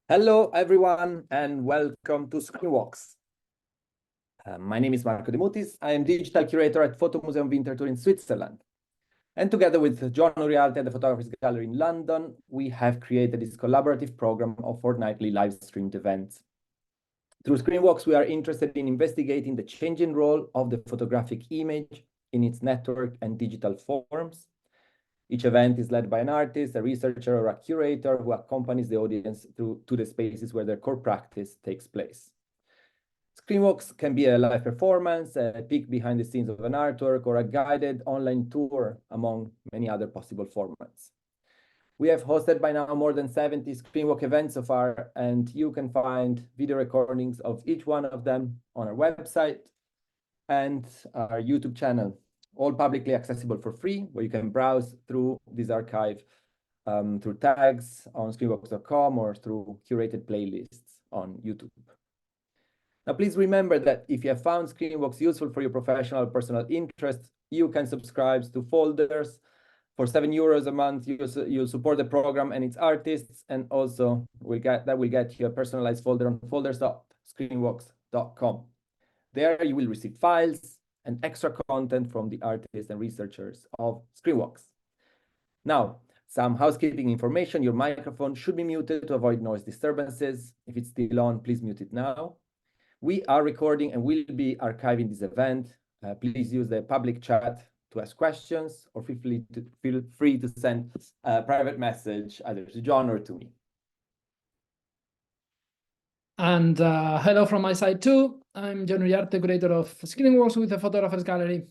Hello, everyone, and welcome to Screenwalks. My name is Marco De Mutis. I am digital curator at Fotomuseum Winterthur in Switzerland. And together with John Uriarte at the Photographers Gallery in London, we have created this collaborative program of fortnightly live-streamed events. Through Screenwalks, we are interested in investigating the changing role of the photographic image in its network and digital forms. Each event is led by an artist, a researcher, or a curator who accompanies the audience to the spaces where their core practice takes place. Screenwalks can be a live performance, a peek behind the scenes of an artwork, or a guided online tour, among many other possible formats. We have hosted by now more than 70 Screenwalk events so far, and you can find video recordings of each one of them on our website and our YouTube channel, all publicly accessible for free, where you can browse through this archive through tags on screenwalks.com or through curated playlists on YouTube. Now, please remember that if you have found Screenwalks useful for your professional or personal interests, you can subscribe to folders. For €7 a month, you'll support the program and its artists, and also will get you a personalized folder on folders.screenwalks.com. There you will receive files and extra content from the artists and researchers of Screenwalks. Now, some housekeeping information. Your microphone should be muted to avoid noise disturbances. If it's still on, please mute it now. We are recording and will be archiving this event. Please use the public chat to ask questions, or feel free to send a private message either to John or to me. And hello from my side too. I'm John Uriarte, curator of Screenwalks with the Photographers Gallery.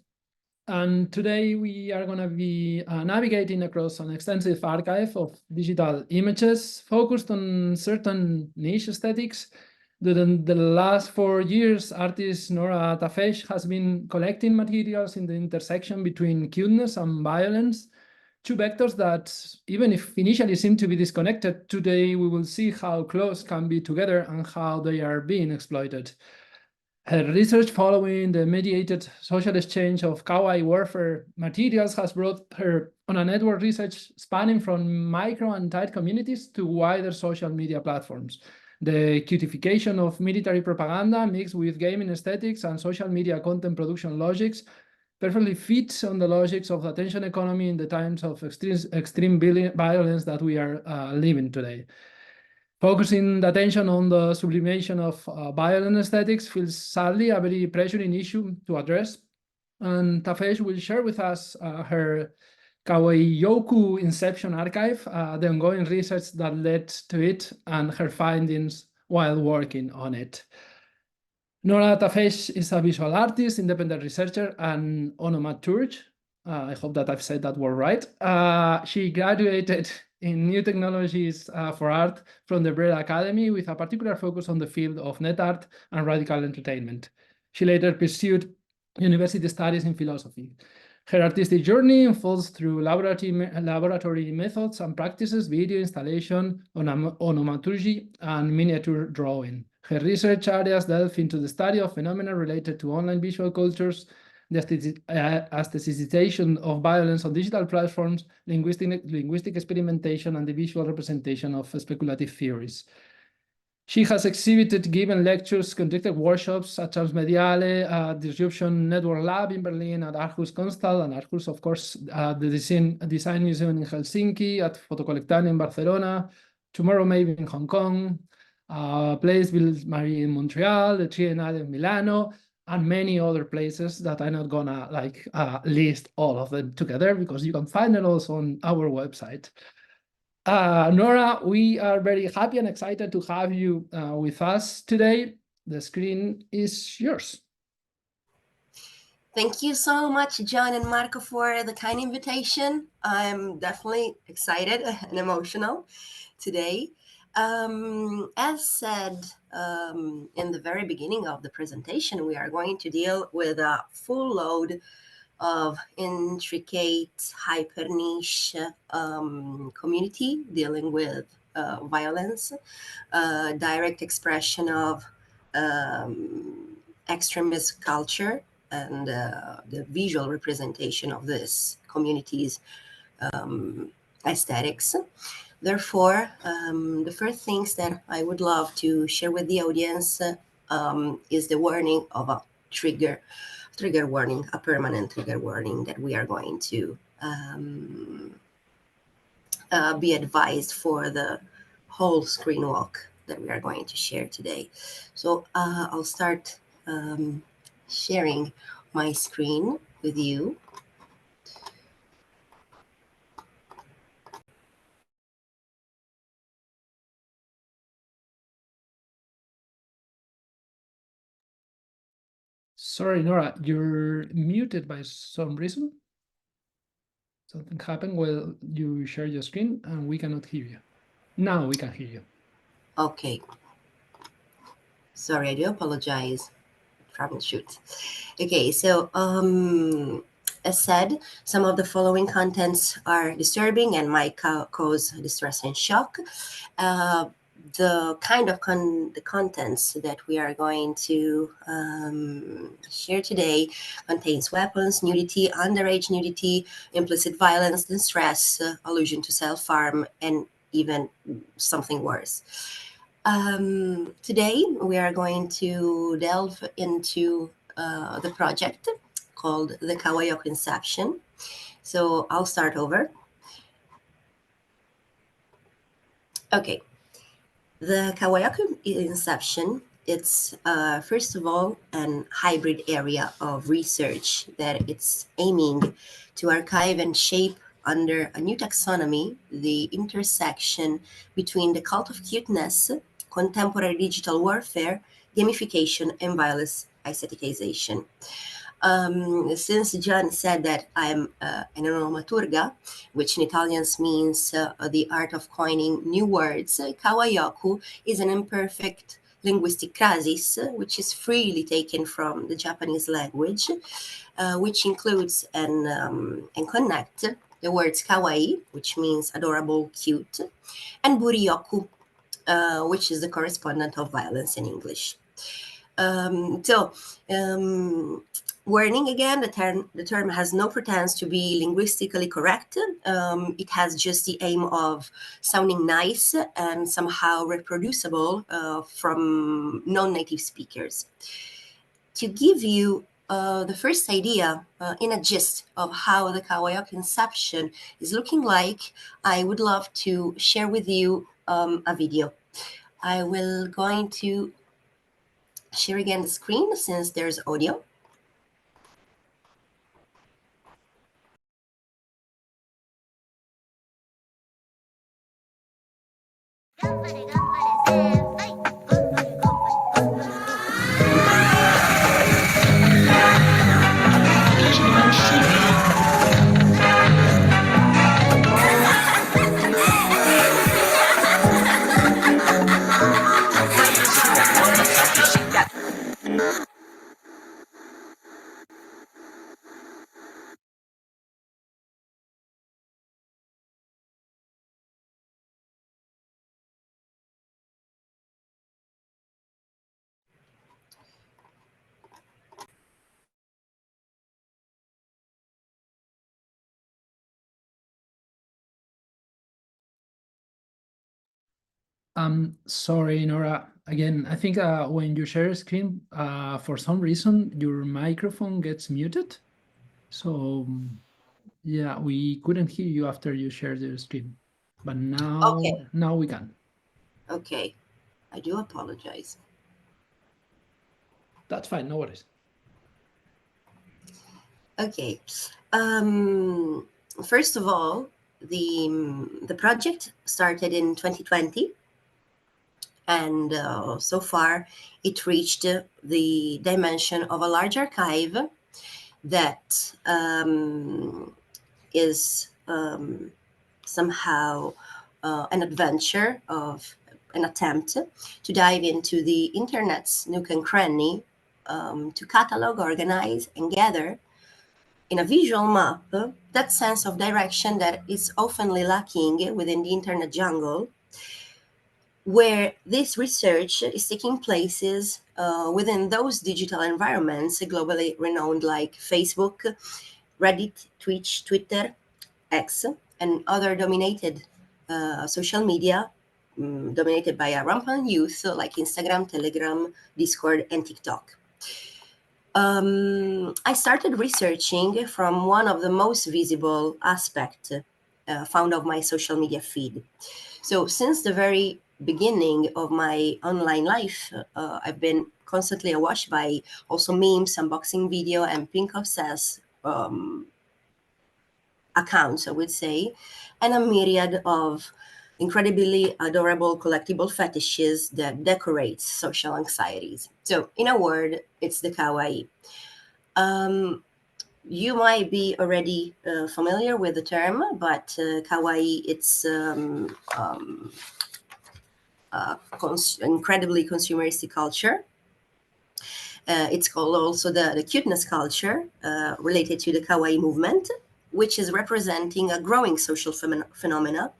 And today we are going to be navigating across an extensive archive of digital images focused on certain niche aesthetics. During the last 4 years, artist Noura Tafeche has been collecting materials in the intersection between cuteness and violence, two vectors that, even if initially seem to be disconnected, today we will see how close can be together and how they are being exploited. Her research following the mediated social exchange of kawaii warfare materials has brought her on a network research spanning from micro and tight communities to wider social media platforms. The cutification of military propaganda mixed with gaming aesthetics and social media content production logics perfectly fits on the logics of the attention economy in the times of extreme violence that we are living today. Focusing the attention on the sublimation of violent aesthetics feels sadly a very pressuring issue to address. And Tafeche will share with us her Kawayoku Inception archive, the ongoing research that led to it, and her findings while working on it. Noura Tafeche is a visual artist, independent researcher, and onomaturge. I hope that I've said that word right. She graduated in New Technologies for Art from the Brera Academy with a particular focus on the field of net art and radical entertainment. She later pursued university studies in philosophy. Her artistic journey unfolds through laboratory methods and practices, video installation, onomaturgy, and miniature drawing. Her research areas delve into the study of phenomena related to online visual cultures, the aestheticization of violence on digital platforms, linguistic experimentation, and the visual representation of speculative theories. She has exhibited, given lectures, conducted workshops such as Mediale, Disruption Network Lab in Berlin, at Archus Constal, and Archus, of course, the Design Museum in Helsinki, at Fotocolectania in Barcelona, Tomorrow Maybe in Hong Kong, Place Ville Marie in Montreal, the Triennale in Milano, and many other places that I'm not gonna list all of them together because you can find it also on our website. Noura, we are very happy and excited to have you with us today. The screen is yours. Thank you so much, John and Marco, for the kind invitation. I'm definitely excited and emotional today. As said in the very beginning of the presentation, we are going to deal with a full load of intricate, hyper niche community dealing with violence, direct expression of extremist culture, and the visual representation of this community's aesthetics. Therefore, the first things that I would love to share with the audience is the warning of a trigger warning, a permanent trigger warning that we are going to be advised for the whole screen walk that we are going to share today. So I'll start sharing my screen with you. Sorry, Nora, you're muted by some reason. Something happened while you share your screen and we cannot hear you. Now we can hear you. Okay. Sorry, I do apologize. Troubleshoot. Okay, so as said, some of the following contents are disturbing and might cause distress and shock. The kind of the contents that we are going to share today contains weapons, nudity, underage nudity, implicit violence, distress, allusion to self-harm, and even something worse. Today, we are going to delve into the project called the Kawayoku Inception. So I'll start over. Okay. The Kawayoku Inception, it's first of all an hybrid area of research that it's aiming to archive and shape under a new taxonomy the intersection between the cult of cuteness, contemporary digital warfare, gamification, and violence aestheticization. Since John said that I'm an onomaturga, which in Italian means the art of coining new words, kawayoku is an imperfect linguistic crasis, which is freely taken from the Japanese language, which includes and connect the words kawaii, which means adorable, cute, and burioku, which is the correspondent of violence in English. Warning again, the term has no pretense to be linguistically correct. It has just the aim of sounding nice and somehow reproducible from non-native speakers. To give you the first idea in a gist of how the Kawayoku Inception is looking like, I would love to share with you a video. I will going to share again the screen since there's audio. Sorry, Nora. Again, I think when you share a screen, for some reason, your microphone gets muted. So yeah, we couldn't hear you after you shared your screen. But now, now we can. Okay, I do apologize. That's fine, no worries. Okay, first of all, the project started in 2020, and so far it reached the dimension of a large archive that is somehow an adventure of an attempt to dive into the internet's nook and cranny to catalog, organize, and gather in a visual map that sense of direction that is often lacking within the internet jungle, where this research is taking places within those digital environments globally renowned like Facebook, Reddit, Twitch, Twitter, X, and other dominated social media dominated by a rampant youth like Instagram, Telegram, Discord, and TikTok. I started researching from one of the most visible aspects found of my social media feed. So since the very beginning of my online life, I've been constantly awash by also memes, unboxing video, and pink obsessed accounts, I would say, and a myriad of incredibly adorable collectible fetishes that decorate social anxieties. So in a word, it's the kawaii. You might be already familiar with the term, but kawaii, it's incredibly consumeristic culture. It's called also the cuteness culture related to the kawaii movement, which is representing a growing social phenomena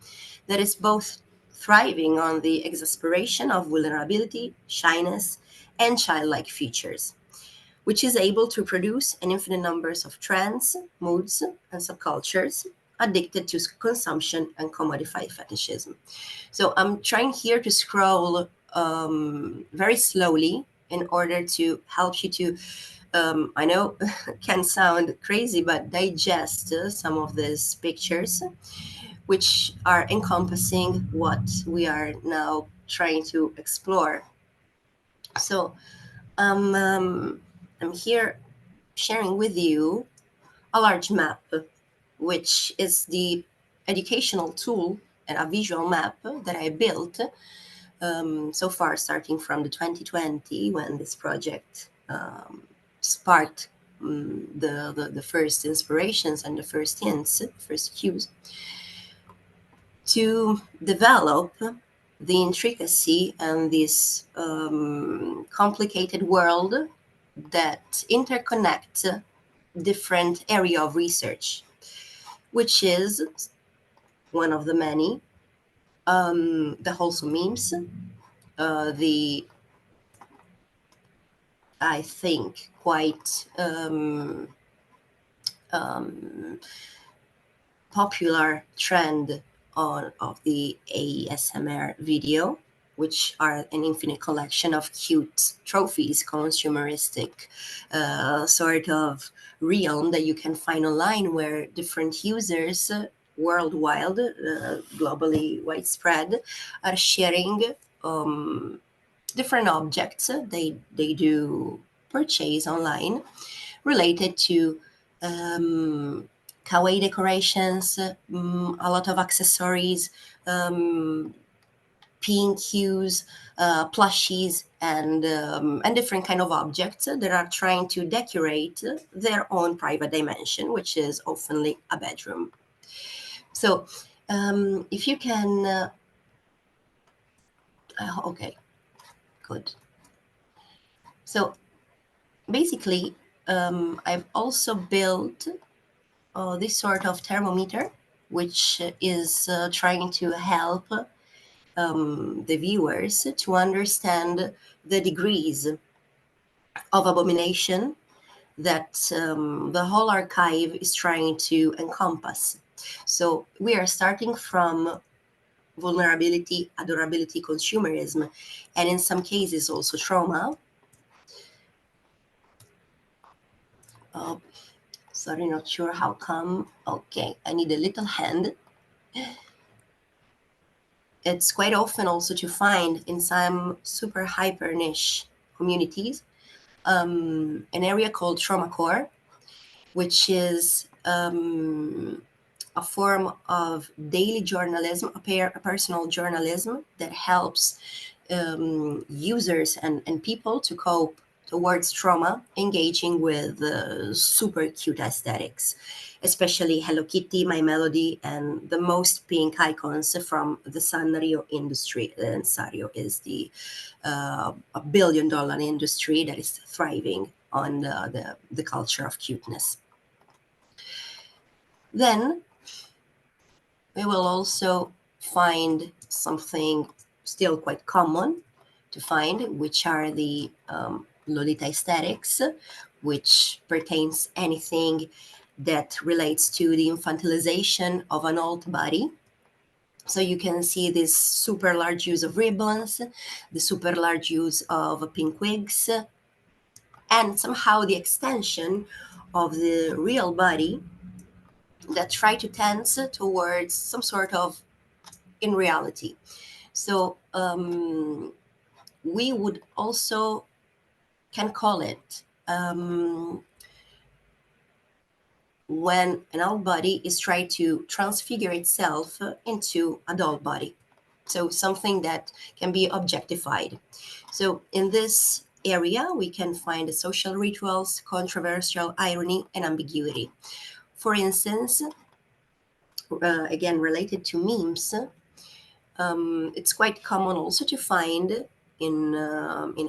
that is both thriving on the exasperation of vulnerability, shyness, and childlike features, which is able to produce an infinite numbers of trends, moods, and subcultures addicted to consumption and commodified fetishism. So I'm trying here to scroll very slowly in order to help you to, I know can sound crazy, but digest some of these pictures, which are encompassing what we are now trying to explore. So I'm here sharing with you a large map, which is the educational tool and a visual map that I built so far, starting from the 2020 when this project sparked the first inspirations and the first hints, first cues, to develop the intricacy and this complicated world that interconnect different area of research, which is one of the many, the wholesome memes, the, I think, quite popular trend of the ASMR video, which are an infinite collection of cute trophies, consumeristic sort of realm that you can find online, where different users worldwide, globally widespread, are sharing different objects they do purchase online related to kawaii decorations, a lot of accessories, pink hues, plushies, and different kind of objects that are trying to decorate their own private dimension, which is oftenly a bedroom. So if you can, okay, good. So basically, I've also built this sort of thermometer, which is trying to help the viewers to understand the degrees of abomination that the whole archive is trying to encompass. So we are starting from vulnerability, adorability, consumerism, and in some cases also trauma. Sorry, not sure how come. Okay, I need a little hand. It's quite often also to find in some super hyper niche communities an area called trauma core, which is a form of daily journalism, a personal journalism that helps users and people to cope towards trauma, engaging with super cute aesthetics, especially Hello Kitty, My Melody, and the most pink icons from the Sanrio industry. And Sanrio is the $1 billion industry that is thriving on the culture of cuteness. Then we will also find something still quite common to find, which are the Lolita aesthetics, which pertains anything that relates to the infantilization of an old body. So you can see this super large use of ribbons, the super large use of pink wigs, and somehow the extension of the real body that try to tense towards some sort of in reality. So we would also can call it when an old body is trying to transfigure itself into a doll body. So something that can be objectified. So in this area, we can find the social rituals, controversial irony, and ambiguity. For instance, again, related to memes, it's quite common also to find in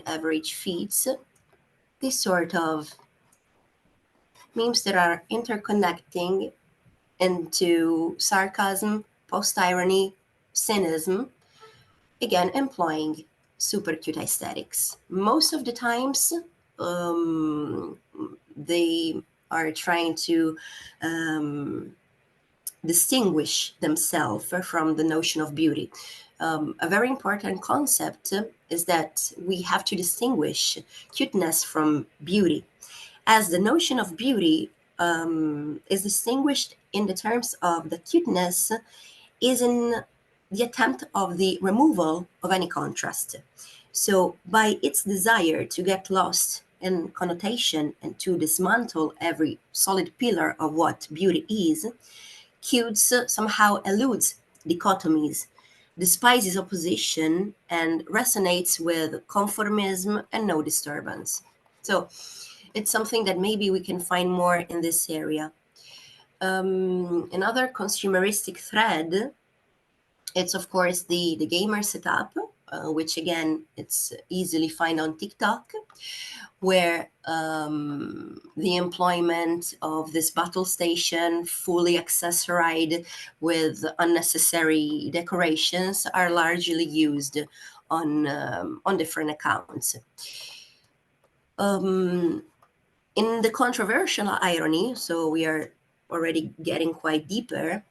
average feeds this sort of memes that are interconnecting into sarcasm, post-irony, cynism, again, employing super cute aesthetics. Most of the times, they are trying to distinguish themselves from the notion of beauty. A very important concept is that we have to distinguish cuteness from beauty, as the notion of beauty is distinguished in the terms of the cuteness is in the attempt of the removal of any contrast. So by its desire to get lost in connotation and to dismantle every solid pillar of what beauty is, cutes somehow eludes dichotomies, despises opposition, and resonates with conformism and no disturbance. So it's something that maybe we can find more in this area. Another consumeristic thread, it's of course the gamer setup, which again, it's easily found on TikTok, where the employment of this battle station, fully accessorized with unnecessary decorations, are largely used on different accounts. In the controversial irony, so we are already getting quite deeper,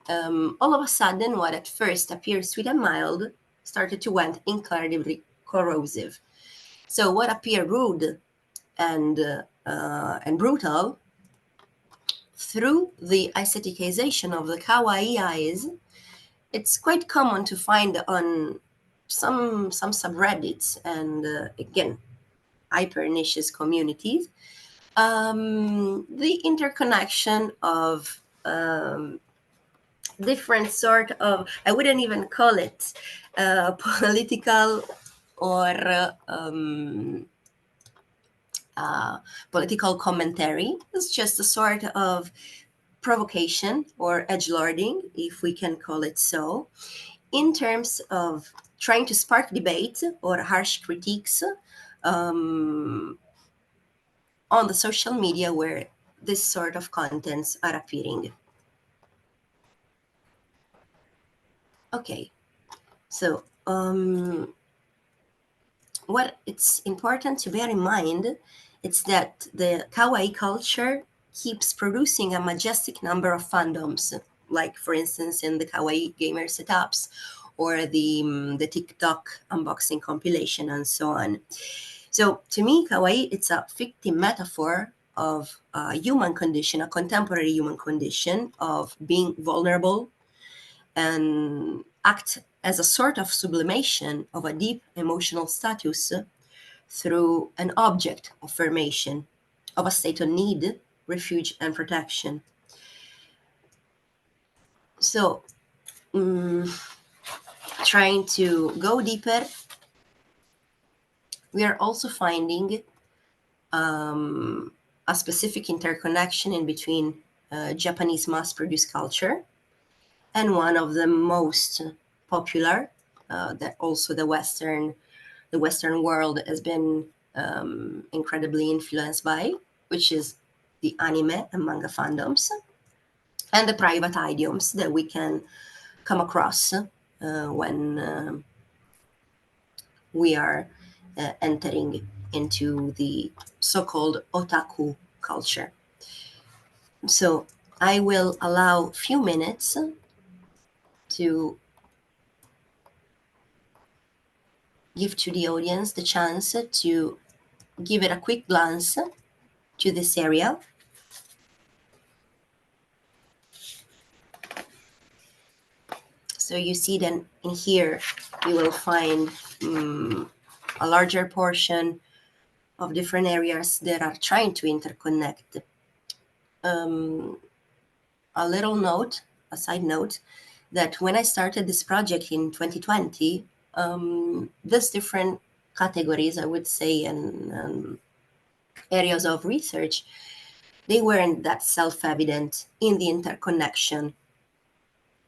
all of a sudden, what at first appeared sweet and mild started to went incredibly corrosive. So what appeared rude and brutal, through the aestheticization of the kawaii eyes, it's quite common to find on some subreddits and again, hyper niches communities, the interconnection of different sort of, I wouldn't even call it political or political commentary. It's just a sort of provocation or edgelording, if we can call it so, in terms of trying to spark debate or harsh critiques on the social media where this sort of contents are appearing. Okay, so what it's important to bear in mind is that the kawaii culture keeps producing a majestic number of fandoms, like for instance in the kawaii gamer setups or the TikTok unboxing compilation and so on. So to me, kawaii, it's a fictive metaphor of a human condition, a contemporary human condition of being vulnerable and act as a sort of sublimation of a deep emotional status through an object of affirmation of a state of need, refuge, and protection. So, trying to go deeper, we are also finding a specific interconnection in between Japanese mass-produced culture and one of the most popular that also the Western world has been incredibly influenced by, which is the anime and manga fandoms and the private idioms that we can come across when we are entering into the so-called otaku culture. So I will allow a few minutes to give to the audience the chance to give it a quick glance to this area. So you see then in here, you will find a larger portion of different areas that are trying to interconnect. A little note, a side note, that when I started this project in 2020, these different categories, I would say, and areas of research, they weren't that self-evident in the interconnection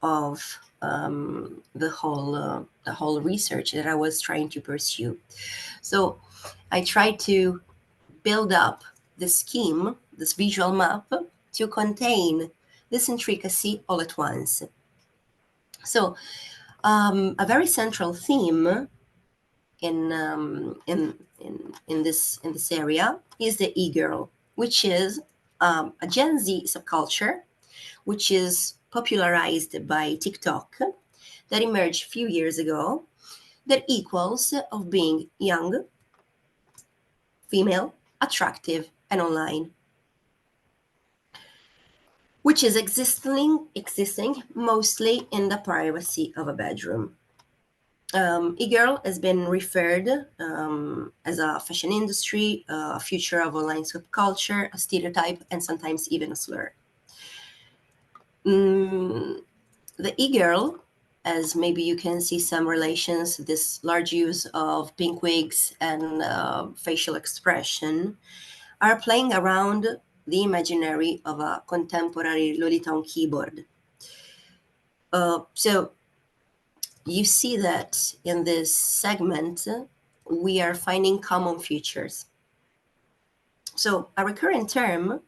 of the whole research that I was trying to pursue. So I tried to build up the scheme, this visual map, to contain this intricacy all at once. So a very central theme in this area is the e-girl, which is a Gen Z subculture, which is popularized by TikTok, that emerged a few years ago, that equals of being young, female, attractive, and online, which is existing mostly in the privacy of a bedroom. E-girl has been referred as a fashion industry, a future of online subculture, a stereotype, and sometimes even a slur. The e-girl, as maybe you can see some relations, this large use of pink wigs and facial expression, are playing around the imaginary of a contemporary Lolita on keyboard. So you see that in this segment, we are finding common features. So a recurrent term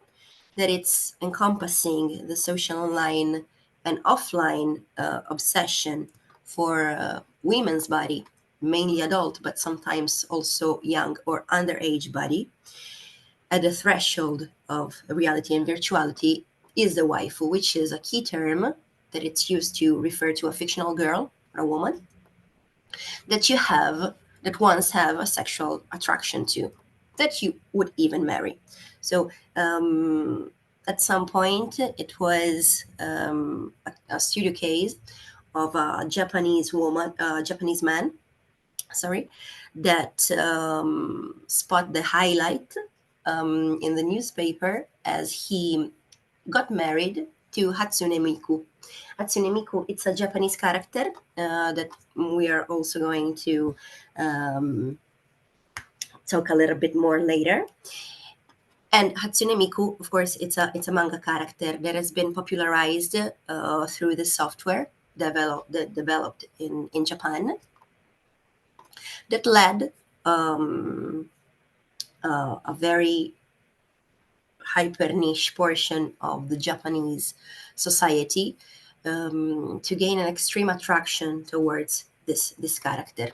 that it's encompassing the social online and offline obsession for women's body, mainly adult, but sometimes also young or underage body, at the threshold of reality and virtuality, is the waifu, which is a key term that it's used to refer to a fictional girl or a woman that once have a sexual attraction to, that you would even marry. So at some point, it was a studio case of a Japanese man, that spot the highlight in the newspaper as he got married to Hatsune Miku. Hatsune Miku, it's a Japanese character that we are also going to talk a little bit more later. And Hatsune Miku, of course, it's a manga character that has been popularized through the software developed in Japan, that led a very hyper niche portion of the Japanese society to gain an extreme attraction towards this character.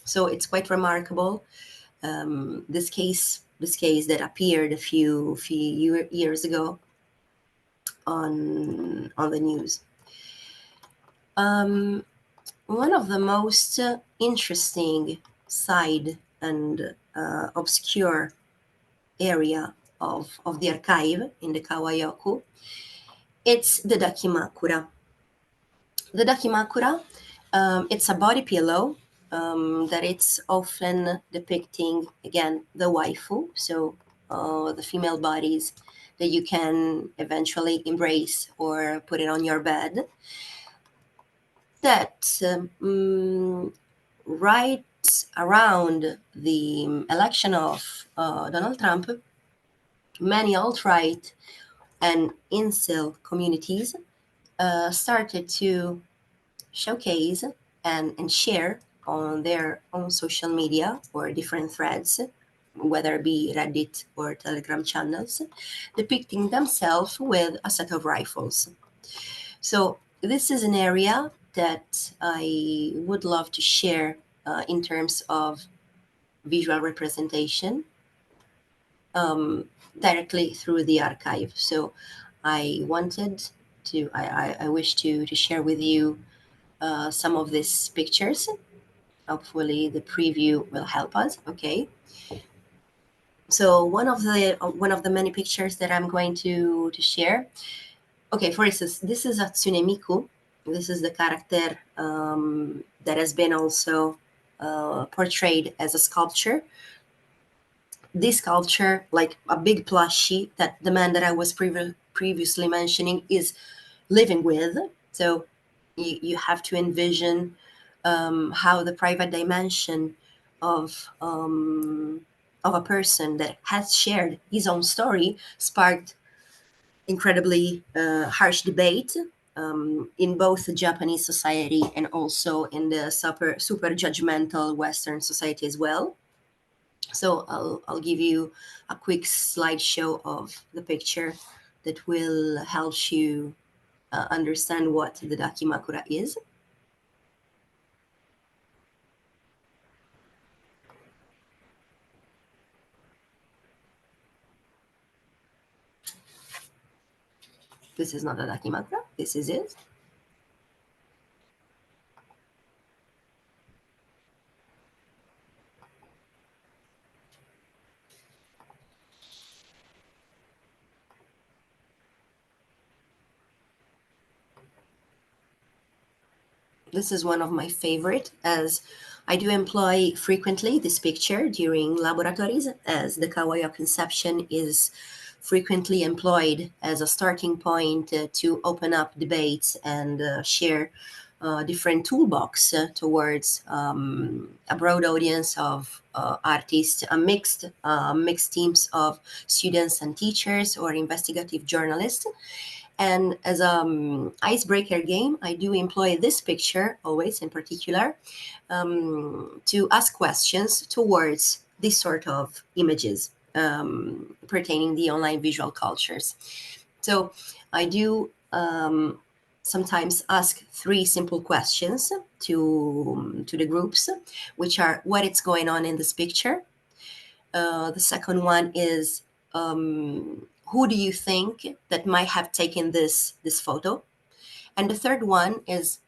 So it's quite remarkable. This case that appeared a few years ago on the news. One of the most interesting side and obscure area of the archive in the Kawayoku, it's the dakimakura. The dakimakura, it's a body pillow that it's often depicting, again, the waifu, so the female bodies that you can eventually embrace or put it on your bed, that right around the election of Donald Trump, many alt-right and incel communities started to showcase and share on their own social media or different threads, whether it be Reddit or Telegram channels, depicting themselves with a set of rifles. So this is an area that I would love to share in terms of visual representation directly through the archive. So I wish to share with you some of these pictures. Hopefully the preview will help us. Okay. So one of the many pictures that I'm going to share. Okay, for instance, this is a Tsunemiku. This is the character that has been also portrayed as a sculpture. This sculpture, like a big plushie that the man that I was previously mentioning is living with. So you have to envision how the private dimension of a person that has shared his own story sparked incredibly harsh debate in both the Japanese society and also in the super judgmental Western society as well. So I'll give you a quick slideshow of the picture that will help you understand what the dakimakura is. This is not a dakimakura. This is it. This is one of my favorite, as I do employ frequently this picture during laboratories, as the Kawayoku Inception is frequently employed as a starting point to open up debates and share different toolbox towards a broad audience of artists, a mixed teams of students and teachers or investigative journalists. And as an icebreaker game, I do employ this picture always in particular to ask questions towards this sort of images pertaining the online visual cultures. So I do sometimes ask 3 simple questions to the groups, which are what is going on in this picture. The second one is who do you think that might have taken this photo? And the third one is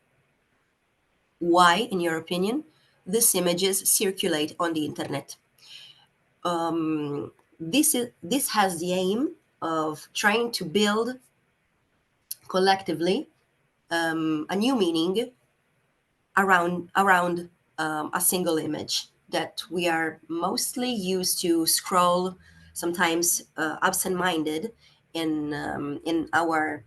why, in your opinion, these images circulate on the internet. This has the aim of trying to build collectively a new meaning around a single image that we are mostly used to scroll, sometimes absent-minded in our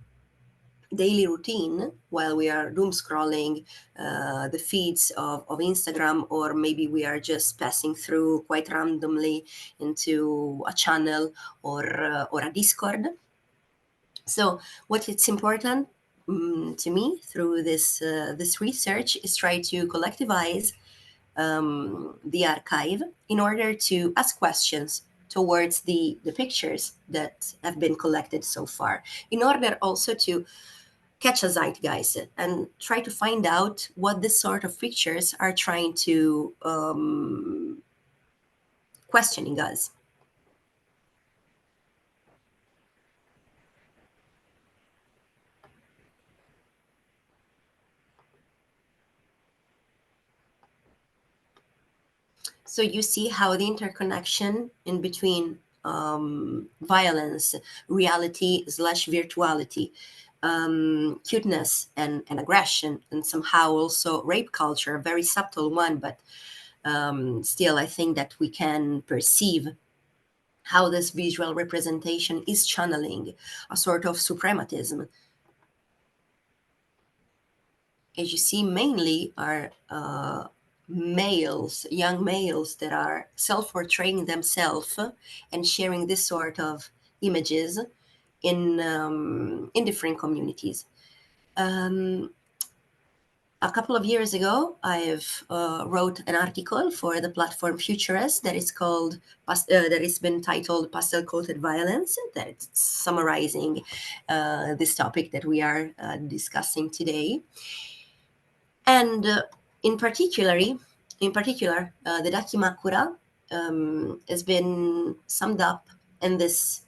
daily routine while we are doom scrolling the feeds of Instagram, or maybe we are just passing through quite randomly into a channel or a Discord. So what it's important to me through this research is try to collectivize the archive in order to ask questions towards the pictures that have been collected so far, in order also to catch a zeitgeist and try to find out what this sort of pictures are trying to questioning us. So you see how the interconnection in between violence, reality / virtuality, cuteness and aggression, and somehow also rape culture, a very subtle one, but still I think that we can perceive how this visual representation is channeling a sort of suprematism. As you see, mainly are males, young males that are self-portraying themselves and sharing this sort of images in different communities. A couple of years ago, I've wrote an article for the platform Futurist that is called that has been titled "Pastel Coated Violence," that it's summarizing this topic that we are discussing today. And in particular, the dakimakura has been summed up in these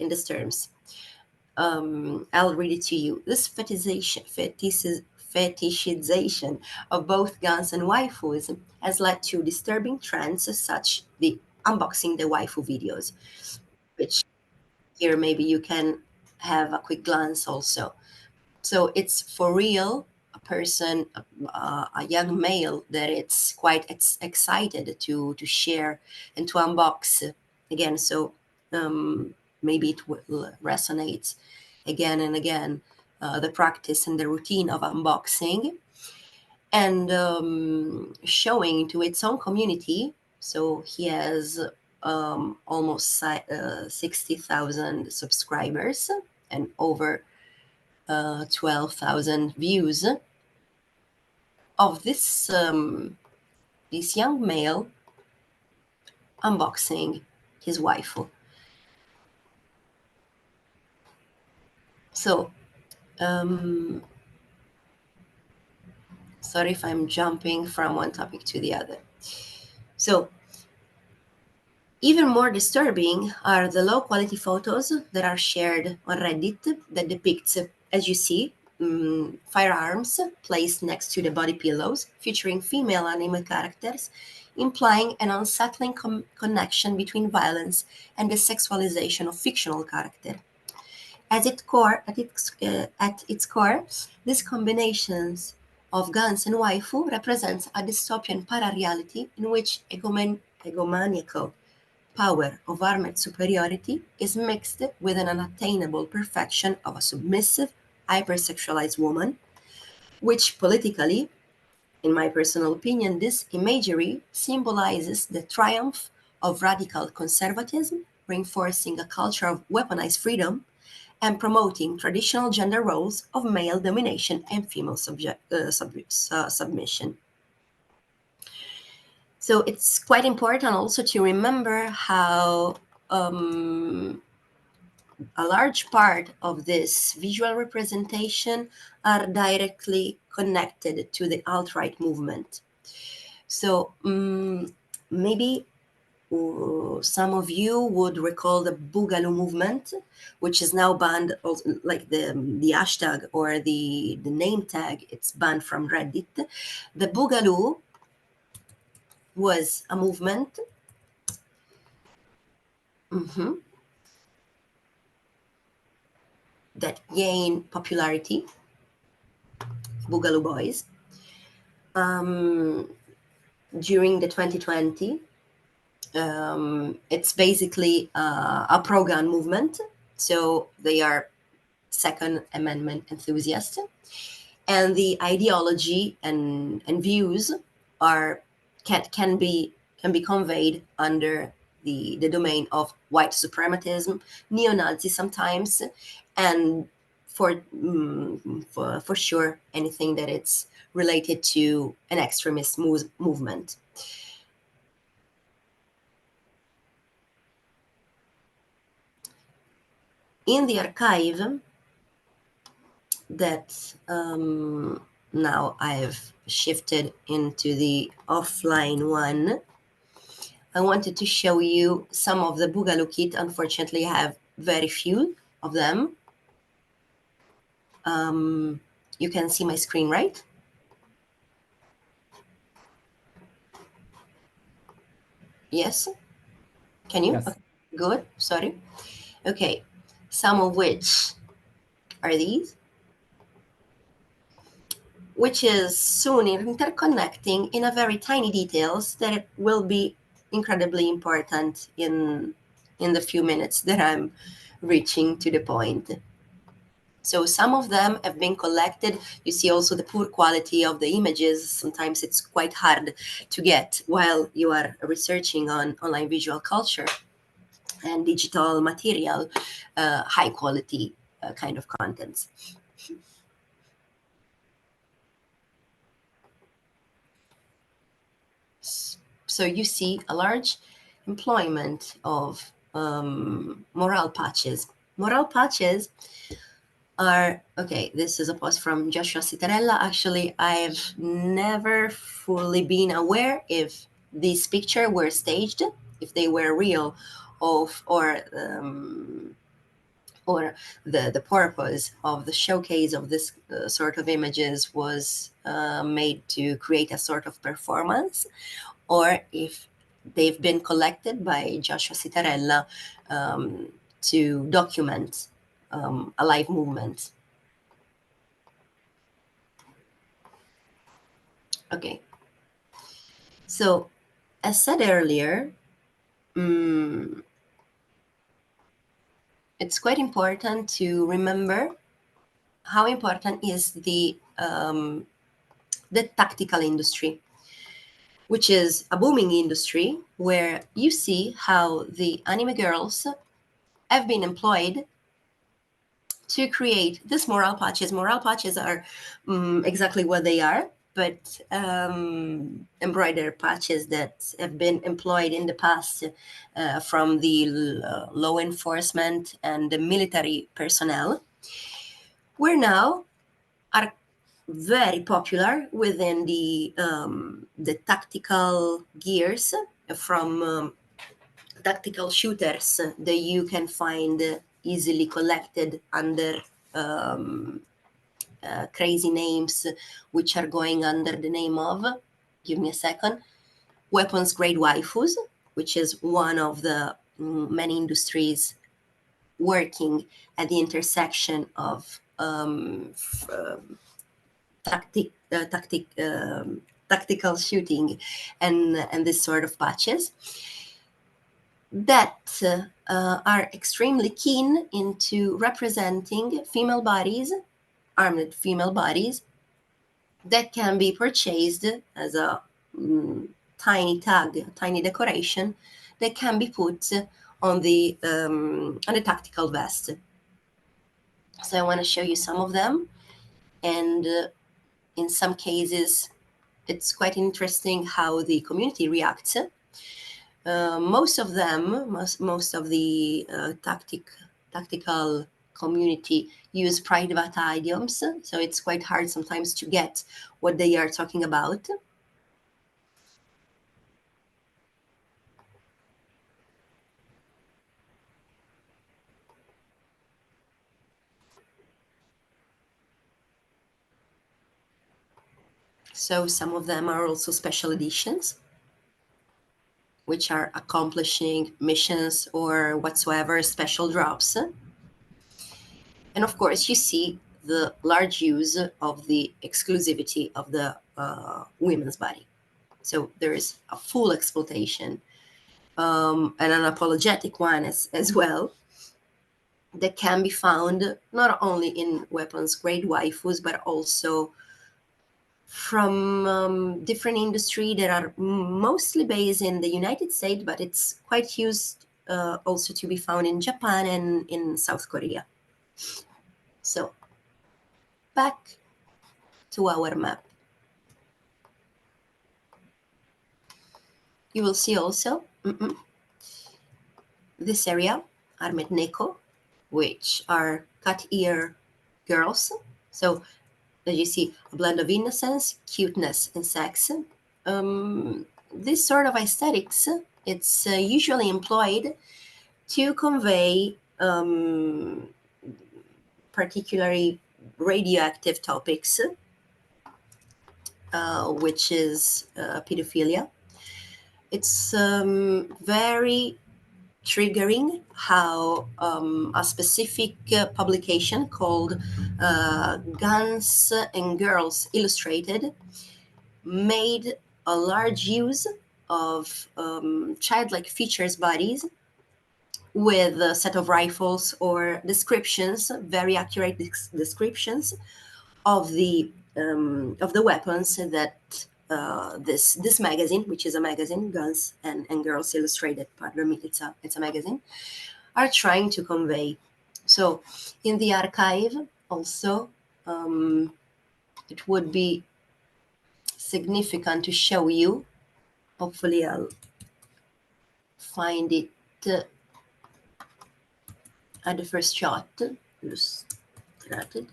fetishization of both guns and waifus has led to disturbing trends such the unboxing the waifu videos, which here maybe you can have a quick glance also. So it's for real a person, a young male that it's quite excited to share and to unbox again. So maybe it will resonate again and again, the practice and the routine of unboxing and showing to its own community. So he has almost 60,000 subscribers and over 12,000 views of this young male unboxing his waifu. So sorry if I'm jumping from one topic to the other. So even more disturbing are the low quality photos that are shared on Reddit that depict, as you see, firearms placed next to the body pillows, featuring female anime characters, implying an unsettling connection between violence and the sexualization of fictional character. At its core, these combinations of guns and waifu represents a dystopian para-reality in which egomaniacal power of armed superiority is mixed with an unattainable perfection of a submissive, hypersexualized woman, which politically, in my personal opinion, this imagery symbolizes the triumph of radical conservatism, reinforcing a culture of weaponized freedom and promoting traditional gender roles of male domination and female submission. So it's quite important also to remember how a large part of this visual representation are directly connected to the alt-right movement. So maybe some of you would recall the Boogaloo movement, which is now banned, also, like the hashtag or the name tag, it's banned from Reddit. The Boogaloo was a movement that gained popularity, Boogaloo Boys, during the 2020. It's basically a pro-gun movement, so they are Second Amendment enthusiasts, and the ideology and views can be conveyed under the domain of white supremacism, neo-Nazi sometimes, and for sure anything that it's related to an extremist movement. In the archive that now I've shifted into the offline one, I wanted to show you some of the Boogaloo kit. Unfortunately, I have very few of them. You can see my screen, right? Yes? Can you? Yes. Okay, good, sorry. Okay, some of which are these, which is soon interconnecting in a very tiny details that will be incredibly important in the few minutes that I'm reaching to the point. So some of them have been collected. You see also the poor quality of the images. Sometimes it's quite hard to get while you are researching on online visual culture and digital material, high quality kind of contents. So you see a large employment of morale patches. Morale patches are, okay, this is a post from Joshua Citarella. Actually, I've never fully been aware if these pictures were staged, if they were real, or or the purpose of the showcase of this sort of images was made to create a sort of performance, or if they've been collected by Joshua Citarella to document a live movement. Okay. So, as said earlier, it's quite important to remember how important is the tactical industry, which is a booming industry where you see how the anime girls have been employed to create these morale patches. Morale patches are exactly what they are, but embroidered patches that have been employed in the past from the law enforcement and the military personnel, where now are very popular within the tactical gears from tactical shooters that you can find easily collected under crazy names, which are going under the name of, give me a second, weapons grade waifus, which is one of the many industries working at the intersection of tactical shooting and this sort of patches that are extremely keen into representing female bodies, armed female bodies, that can be purchased as a tiny tag, tiny decoration that can be put on the tactical vest. So I want to show you some of them, and in some cases, it's quite interesting how the community reacts. Most of them, most of the tactical community use private idioms, so it's quite hard sometimes to get what they are talking about. So some of them are also special editions, which are accomplishing missions or whatsoever special drops. And of course, you see the large use of the exclusivity of the women's body. So there is a full exploitation and an apologetic one as well that can be found not only in weapons grade waifus, but also from different industry that are mostly based in the United States, but it's quite used also to be found in Japan and in South Korea. So back to our map. You will see also this area, armed neko, which are cut ear girls. So as you see, a blend of innocence, cuteness, and sex. This sort of aesthetics, it's usually employed to convey particularly radioactive topics, which is pedophilia. It's very triggering how a specific publication called Guns and Girls Illustrated made a large use of childlike features bodies with a set of rifles or descriptions, very accurate descriptions of the weapons that this magazine, which is a magazine, Guns and Girls Illustrated, pardon me, it's a magazine, are trying to convey. So in the archive also, it would be significant to show you. Hopefully I'll find it at the first shot. Illustrated.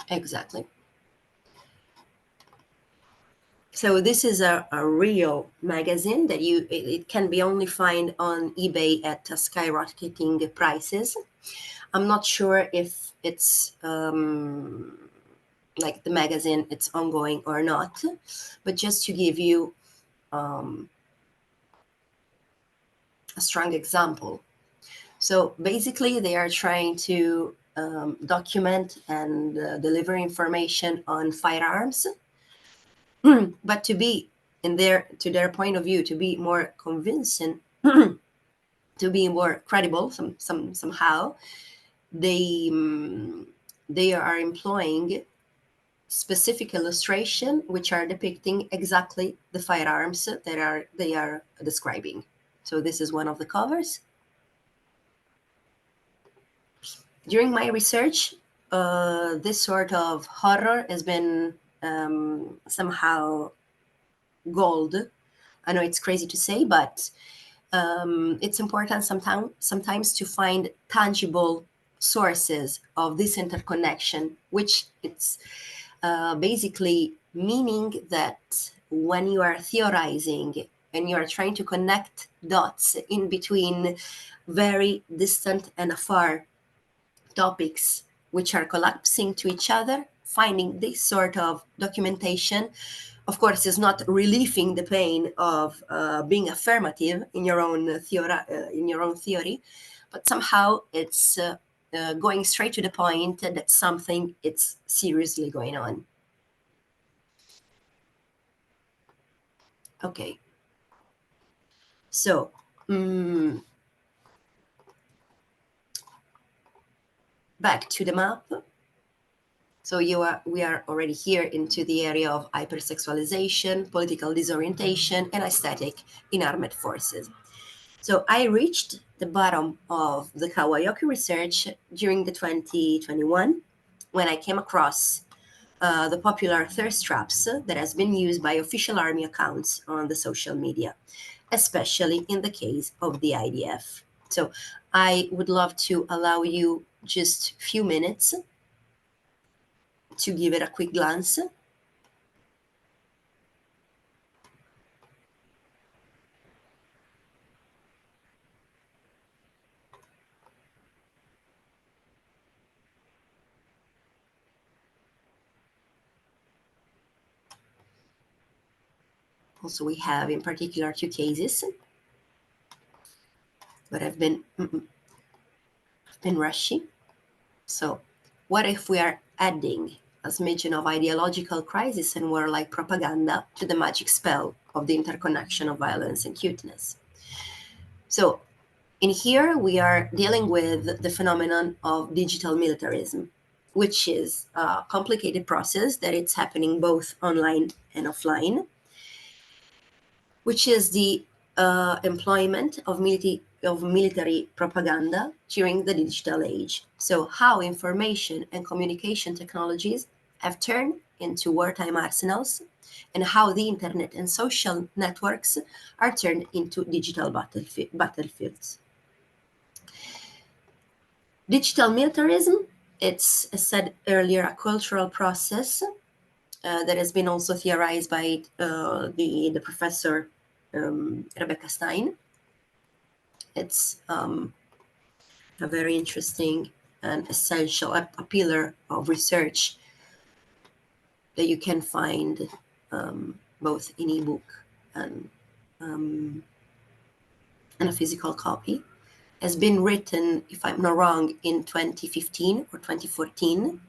Exactly. So this is a real magazine that it can be only found on eBay at skyrocketing prices. I'm not sure if it's like the magazine, it's ongoing or not, but just to give you a strong example. So basically, they are trying to document and deliver information on firearms, but to be to their point of view, to be more convincing, to be more credible, somehow, they are employing specific illustration which are depicting exactly the firearms that they are describing. So this is one of the covers. During my research, this sort of horror has been somehow gold. I know it's crazy to say, but it's important sometimes to find tangible sources of this interconnection, which it's basically meaning that when you are theorizing and you are trying to connect dots in between very distant and afar topics which are collapsing to each other, finding this sort of documentation, of course, is not relieving the pain of being affirmative in your own theory, but somehow it's going straight to the point that something is seriously going on. Okay, so back to the map. So we are already here into the area of hypersexualization, political disorientation, and aesthetic in armed forces. So I reached the bottom of the Kawayoku research during the 2021 when I came across the popular thirst traps that has been used by official army accounts on the social media, especially in the case of the IDF. So I would love to allow you just a few minutes to give it a quick glance. Also, we have in particular two cases, but I've been rushing. So what if we are adding a smidgen of ideological crisis and warlike propaganda to the magic spell of the interconnection of violence and cuteness? So in here, we are dealing with the phenomenon of digital militarism, which is a complicated process that it's happening both online and offline, which is the employment of military propaganda during the digital age. So how information and communication technologies have turned into wartime arsenals, and how the internet and social networks are turned into digital battlefields. Digital militarism, it's, as said earlier, a cultural process that has been also theorized by the professor Rebecca Stein. It's a very interesting and essential, a pillar of research that you can find both in ebook and a physical copy. Has been written, if I'm not wrong, in 2015 or 2014,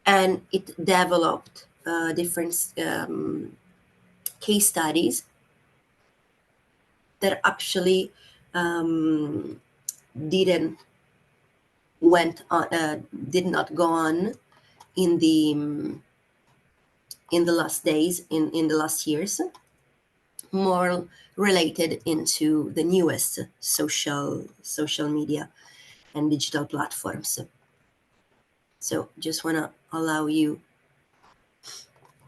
and it developed different case studies that actually did not go on in the last days, in the last years, more related into the newest social media and digital platforms. So just want to allow you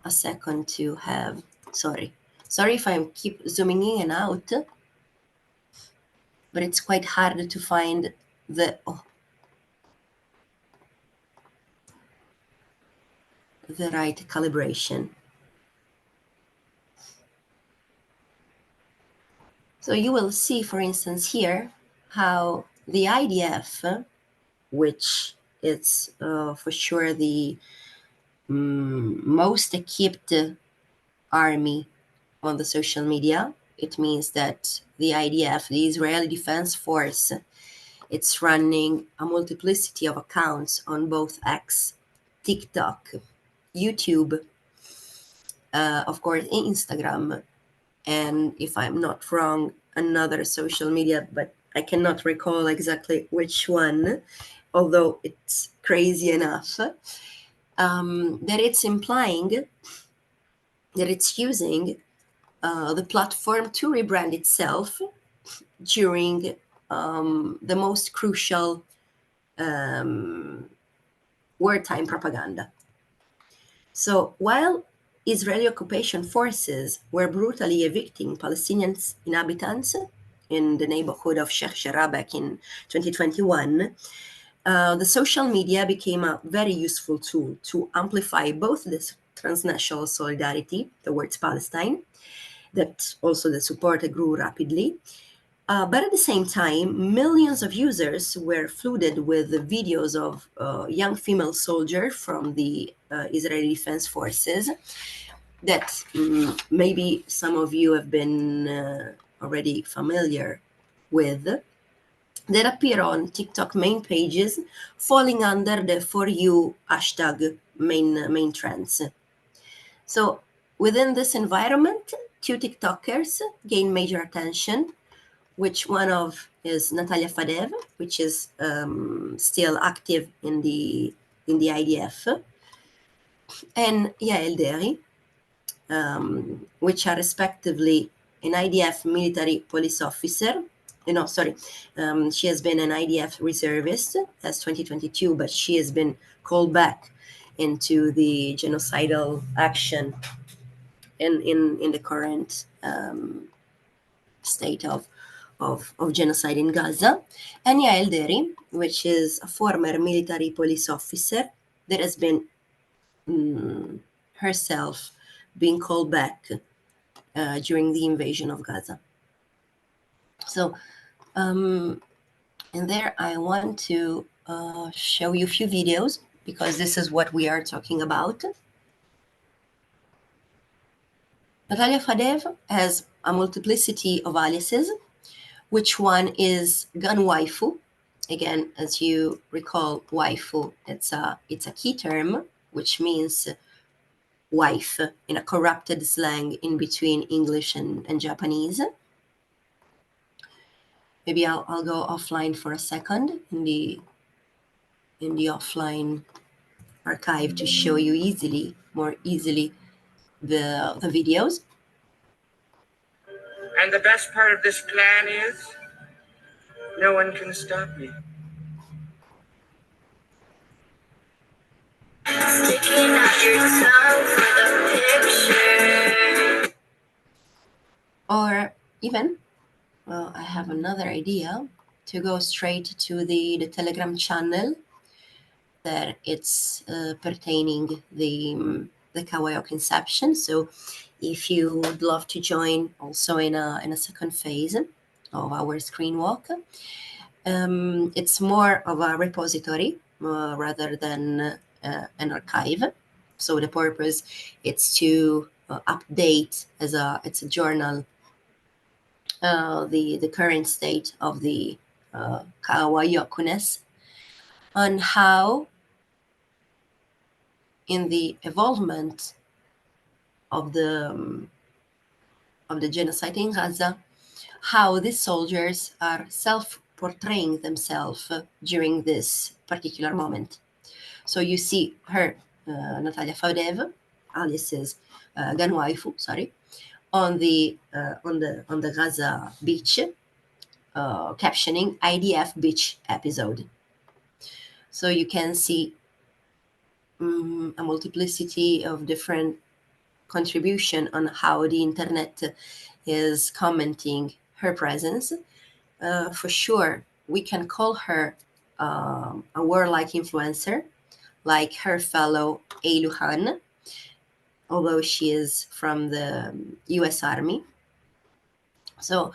a second to have, sorry if I keep zooming in and out, but it's quite hard to find the right calibration. So you will see, for instance, here how the IDF, which is for sure the most equipped army on the social media. It means that the IDF, the Israeli Defense Force, it's running a multiplicity of accounts on both X, TikTok, YouTube, of course, Instagram, and if I'm not wrong, another social media, but I cannot recall exactly which one, although it's crazy enough, that it's implying that it's using the platform to rebrand itself during the most crucial wartime propaganda. So while Israeli occupation forces were brutally evicting Palestinian inhabitants in the neighborhood of Sheikh Jarrah back in 2021, the social media became a very useful tool to amplify both this transnational solidarity towards Palestine, that also the support grew rapidly, but at the same time, millions of users were flooded with videos of young female soldiers from the Israeli Defense Forces that maybe some of you have been already familiar with, that appear on TikTok main pages, falling under the For You hashtag main trends. So within this environment, two TikTokers gain major attention, which one of is Natalia Fadev, which is still active in the IDF, and Yael Deri, which are respectively an IDF military police officer. She has been an IDF reservist as 2022, but she has been called back into the genocidal action in the current state of genocide in Gaza, and Yael Deri, which is a former military police officer that has been herself being called back during the invasion of Gaza. So, and there I want to show you a few videos, because this is what we are talking about. Natalia Fadev has a multiplicity of aliases, which one is gun waifu. Again, as you recall, waifu, it's a key term, which means wife in a corrupted slang in between English and Japanese. Maybe I'll go offline for a second in the offline archive to show you more easily the videos. And the best part of this plan is no one can stop me. Sticking out your tongue for the picture. Or even, well, I have another idea to go straight to the Telegram channel that it's pertaining the Kawayoku Inception. So if you would love to join also in a second phase of our screen walk, it's more of a repository rather than an archive. So the purpose it's to update it's a journal the current state of the Kawayoku-ness, on how in the evolvement of the genocide in Gaza, how these soldiers are self-portraying themselves during this particular moment. So you see her, Natalia Fadev, alias gun waifu, on the Gaza beach, captioning IDF beach episode. So you can see a multiplicity of different contribution on how the internet is commenting her presence. For sure, we can call her a warlike influencer, like her fellow Eiluhan, although she is from the US Army. So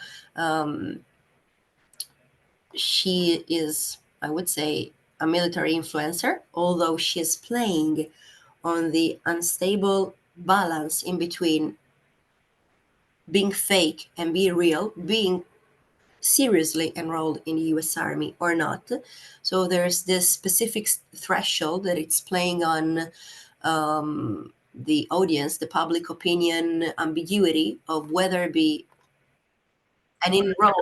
she is, I would say, a military influencer, although she is playing on the unstable balance in between being fake and being real, being seriously enrolled in the US Army or not. So there's this specific threshold that it's playing on the audience, the public opinion ambiguity of whether be an enrolled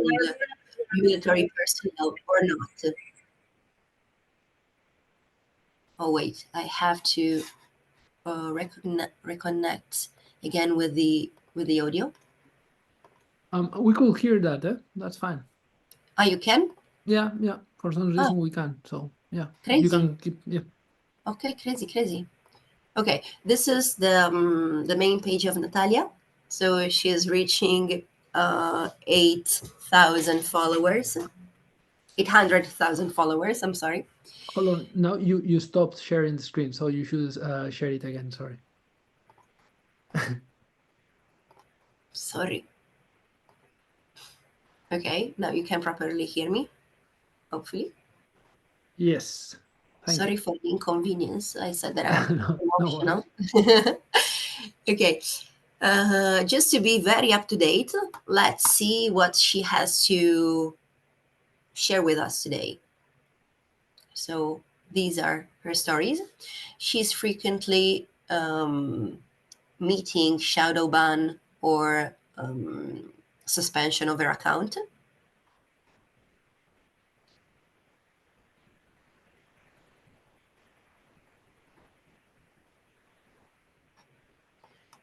military personnel or not. Oh wait, I have to reconnect again with the audio. We could hear that. That's fine. Ah, you can? Yeah. For some reason we can. So yeah, Crazy. you can keep. Yeah. Okay, crazy. Okay, this is the main page of Natalia. So she is reaching 8,000 followers. 800,000 followers. I'm sorry. Hold on. No, you stopped sharing the screen, so you should share it again. Sorry. Sorry. Okay, now you can properly hear me, hopefully. Yes. Sorry for the inconvenience. I said that I'm emotional. No. Okay, just to be very up to date, let's see what she has to share with us today. So these are her stories. She's frequently meeting shadow ban or suspension of her account.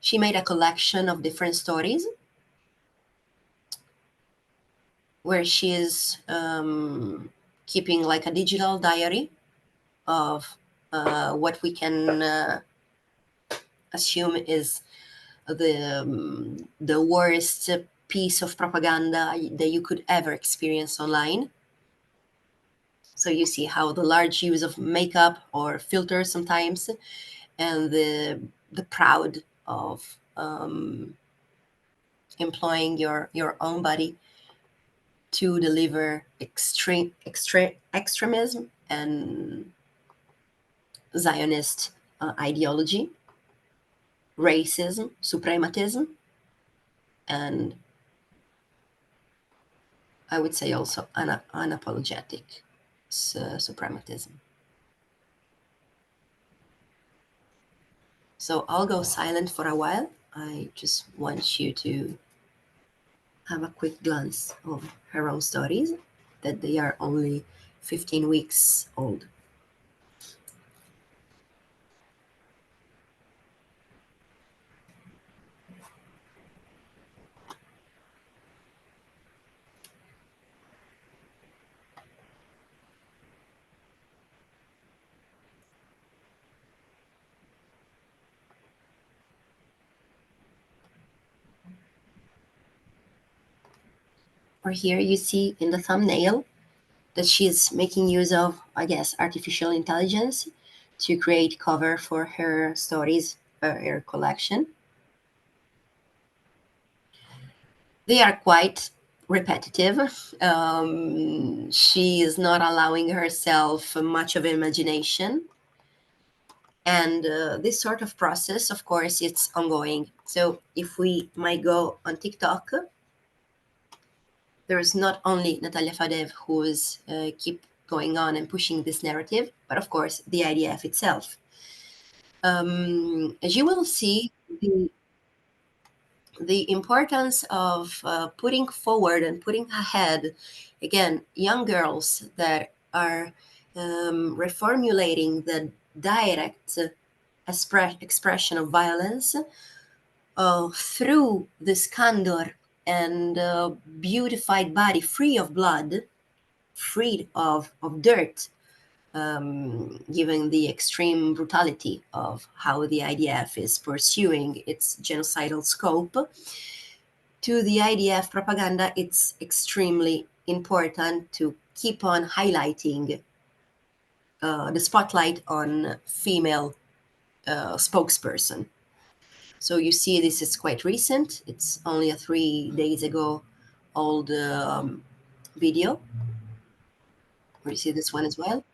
She made a collection of different stories where she is keeping like a digital diary of what we can assume is the worst piece of propaganda that you could ever experience online. So you see how the large use of makeup or filters sometimes, and the proud of employing your own body to deliver extremism and Zionist ideology, racism, suprematism, and I would say also unapologetic suprematism. So I'll go silent for a while. I just want you to have a quick glance of her own stories, that they are only 15 weeks old. Or here you see in the thumbnail that she's making use of, I guess, artificial intelligence to create cover for her stories, her collection. They are quite repetitive. She is not allowing herself much of imagination. And this sort of process, of course, it's ongoing. So if we might go on TikTok, there is not only Natalia Fadev who is keep going on and pushing this narrative, but of course the IDF itself. As you will see, the importance of putting forward and putting ahead, again, young girls that are reformulating the direct expression of violence through this candor and beautified body, free of blood, free of dirt, given the extreme brutality of how the IDF is pursuing its genocidal scope. To the IDF propaganda, it's extremely important to keep on highlighting the spotlight on female spokesperson. So you see, this is quite recent. It's only a 3 days ago old video. you see this one as well?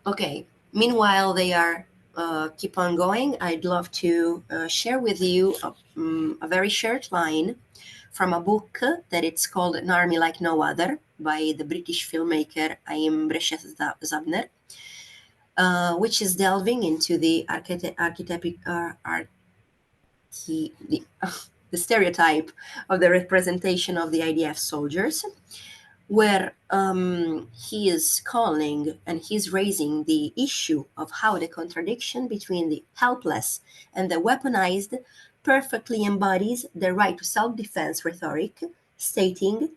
Okay, meanwhile they are keep on going, I'd love to share with you a very short line from a book that it's called An Army Like No Other by the British filmmaker Aim Zabner, which is delving into the the stereotype of the representation of the IDF soldiers, where he is calling and he's raising the issue of how the contradiction between the helpless and the weaponized perfectly embodies the right to self-defense rhetoric, stating,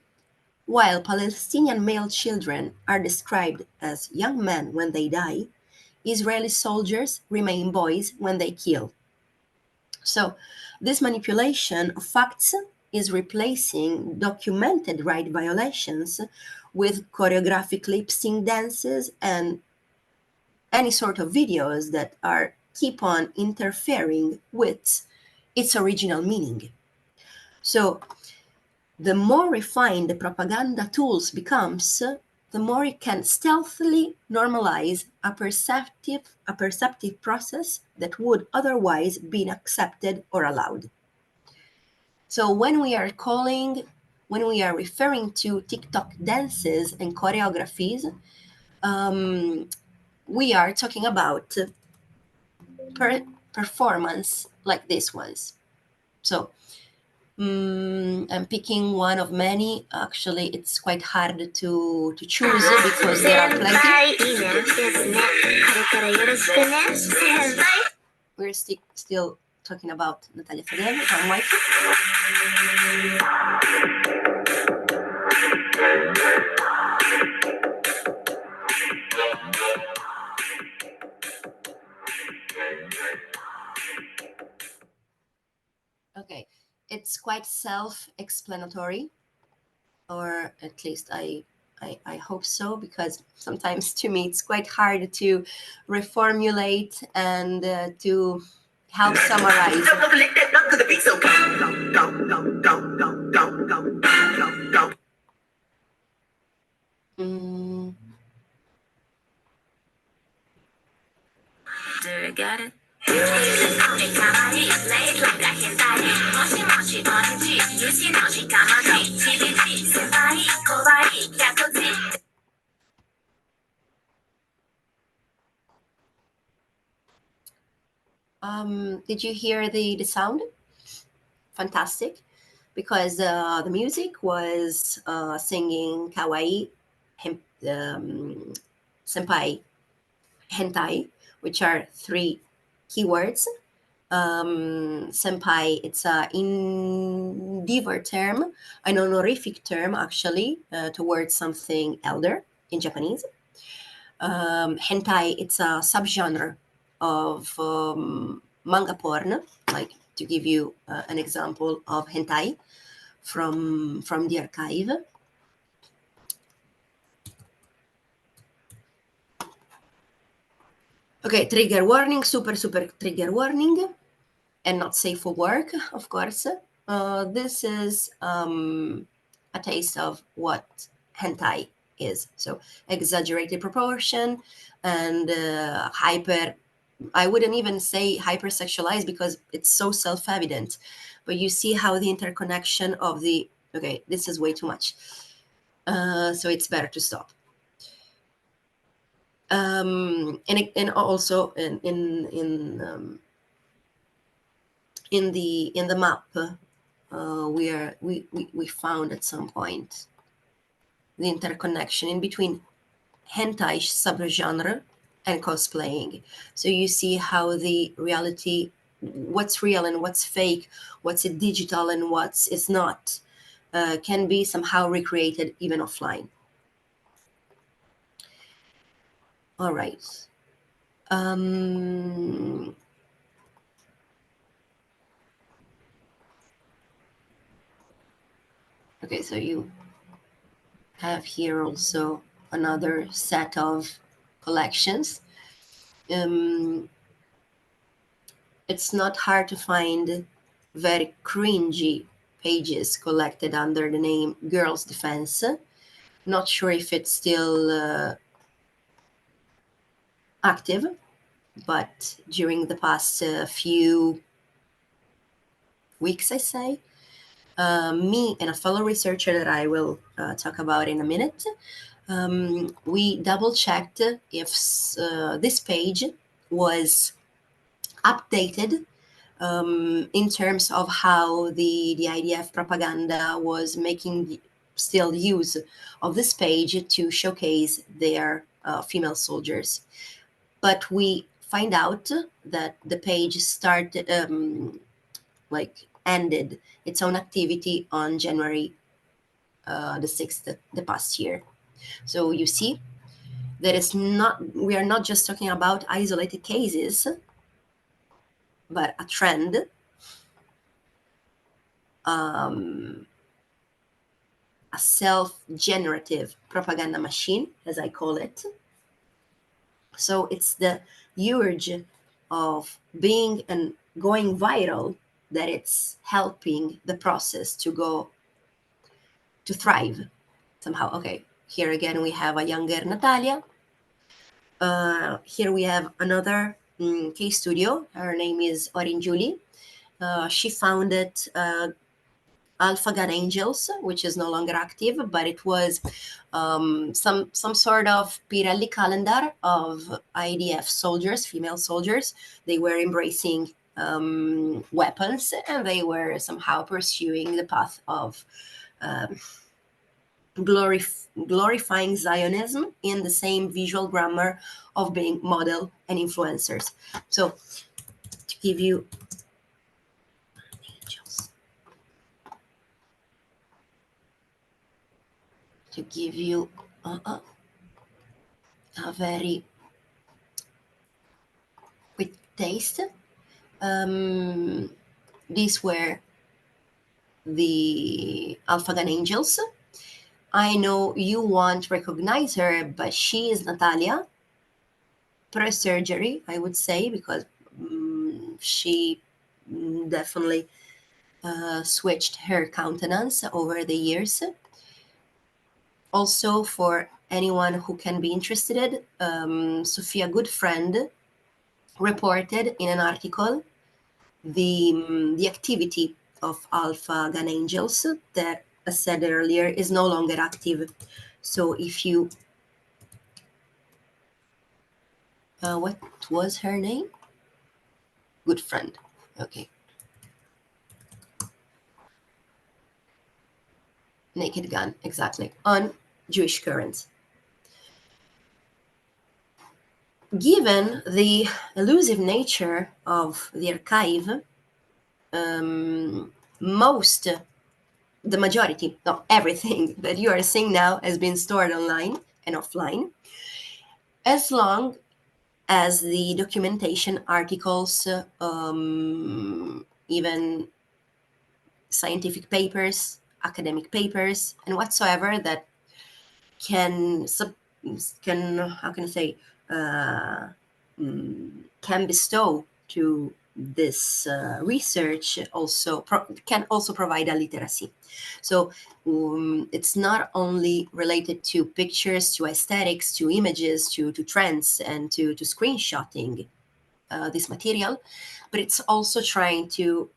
while Palestinian male children are described as young men when they die, Israeli soldiers remain boys when they kill. So this manipulation of facts is replacing documented right violations with choreographic lip sync dances and any sort of videos that are keep on interfering with its original meaning. So the more refined the propaganda tools becomes, the more it can stealthily normalize a perceptive process that would otherwise be accepted or allowed. So when we are referring to TikTok dances and choreographies, we are talking about performance like this ones. So I'm picking one of many. Actually, it's quite hard to choose because there are plenty. We're still talking about Natalia Fadeev and White. Okay, it's quite self-explanatory, or at least I hope so, because sometimes to me it's quite hard to reformulate and to help summarize. Got it. Did you hear the sound? Fantastic, because the music was singing kawaii, senpai, hentai, which are three keywords. Senpai, it's an endeavor term, an honorific term actually, towards something elder in Japanese. Hentai, it's a subgenre of manga porn, like to give you an example of hentai from the archive. Okay, trigger warning, super trigger warning, and not safe for work, of course. This is a taste of what hentai is. So exaggerated proportion and hyper, I wouldn't even say hypersexualized because it's so self-evident, but you see how the interconnection of the, okay, this is way too much. So it's better to stop. And also in the map, we found at some point the interconnection in between hentai subgenre and cosplaying. So you see how the reality, what's real and what's fake, what's digital and what's is not, can be somehow recreated even offline. All right. Okay, so you have here also another set of collections. It's not hard to find very cringy pages collected under the name Girls Defense. Not sure if it's still active, but during the past few weeks, I say, me and a fellow researcher that I will talk about in a minute, we double-checked if this page was updated in terms of how the IDF propaganda was making still use of this page to showcase their female soldiers. But we find out that the page started, ended its own activity on January the 6th, the past year. So you see, we are not just talking about isolated cases, but a trend, a self-generative propaganda machine, as I call it. So it's the urge of being and going viral that it's helping the process to thrive somehow. Okay, here again we have a younger Natalia. Here we have another case studio. Her name is Orin Julie. She founded Alpha Gun Angels, which is no longer active, but it was some sort of Pirelli calendar of IDF soldiers, female soldiers. They were embracing weapons, and they were somehow pursuing the path of glorifying Zionism in the same visual grammar of being model and influencers. So to give you a very quick taste, these were the Alpha Gun Angels. I know you won't recognize her, but she is Natalia, pre-surgery, I would say, because she definitely switched her countenance over the years. Also, for anyone who can be interested, Sophia Goodfriend reported in an article the activity of Alpha Gun Angels that, as said earlier, is no longer active. So if you... what was her name? Goodfriend. Okay. Naked Gun, exactly, on Jewish Currents. Given the elusive nature of the archive, the majority, not everything that you are seeing now has been stored online and offline, as long as the documentation, articles, even scientific papers, academic papers, and whatsoever that can can bestow to this research can also provide a literacy. So it's not only related to pictures, to aesthetics, to images, to trends, and to screenshotting this material, but it's also trying to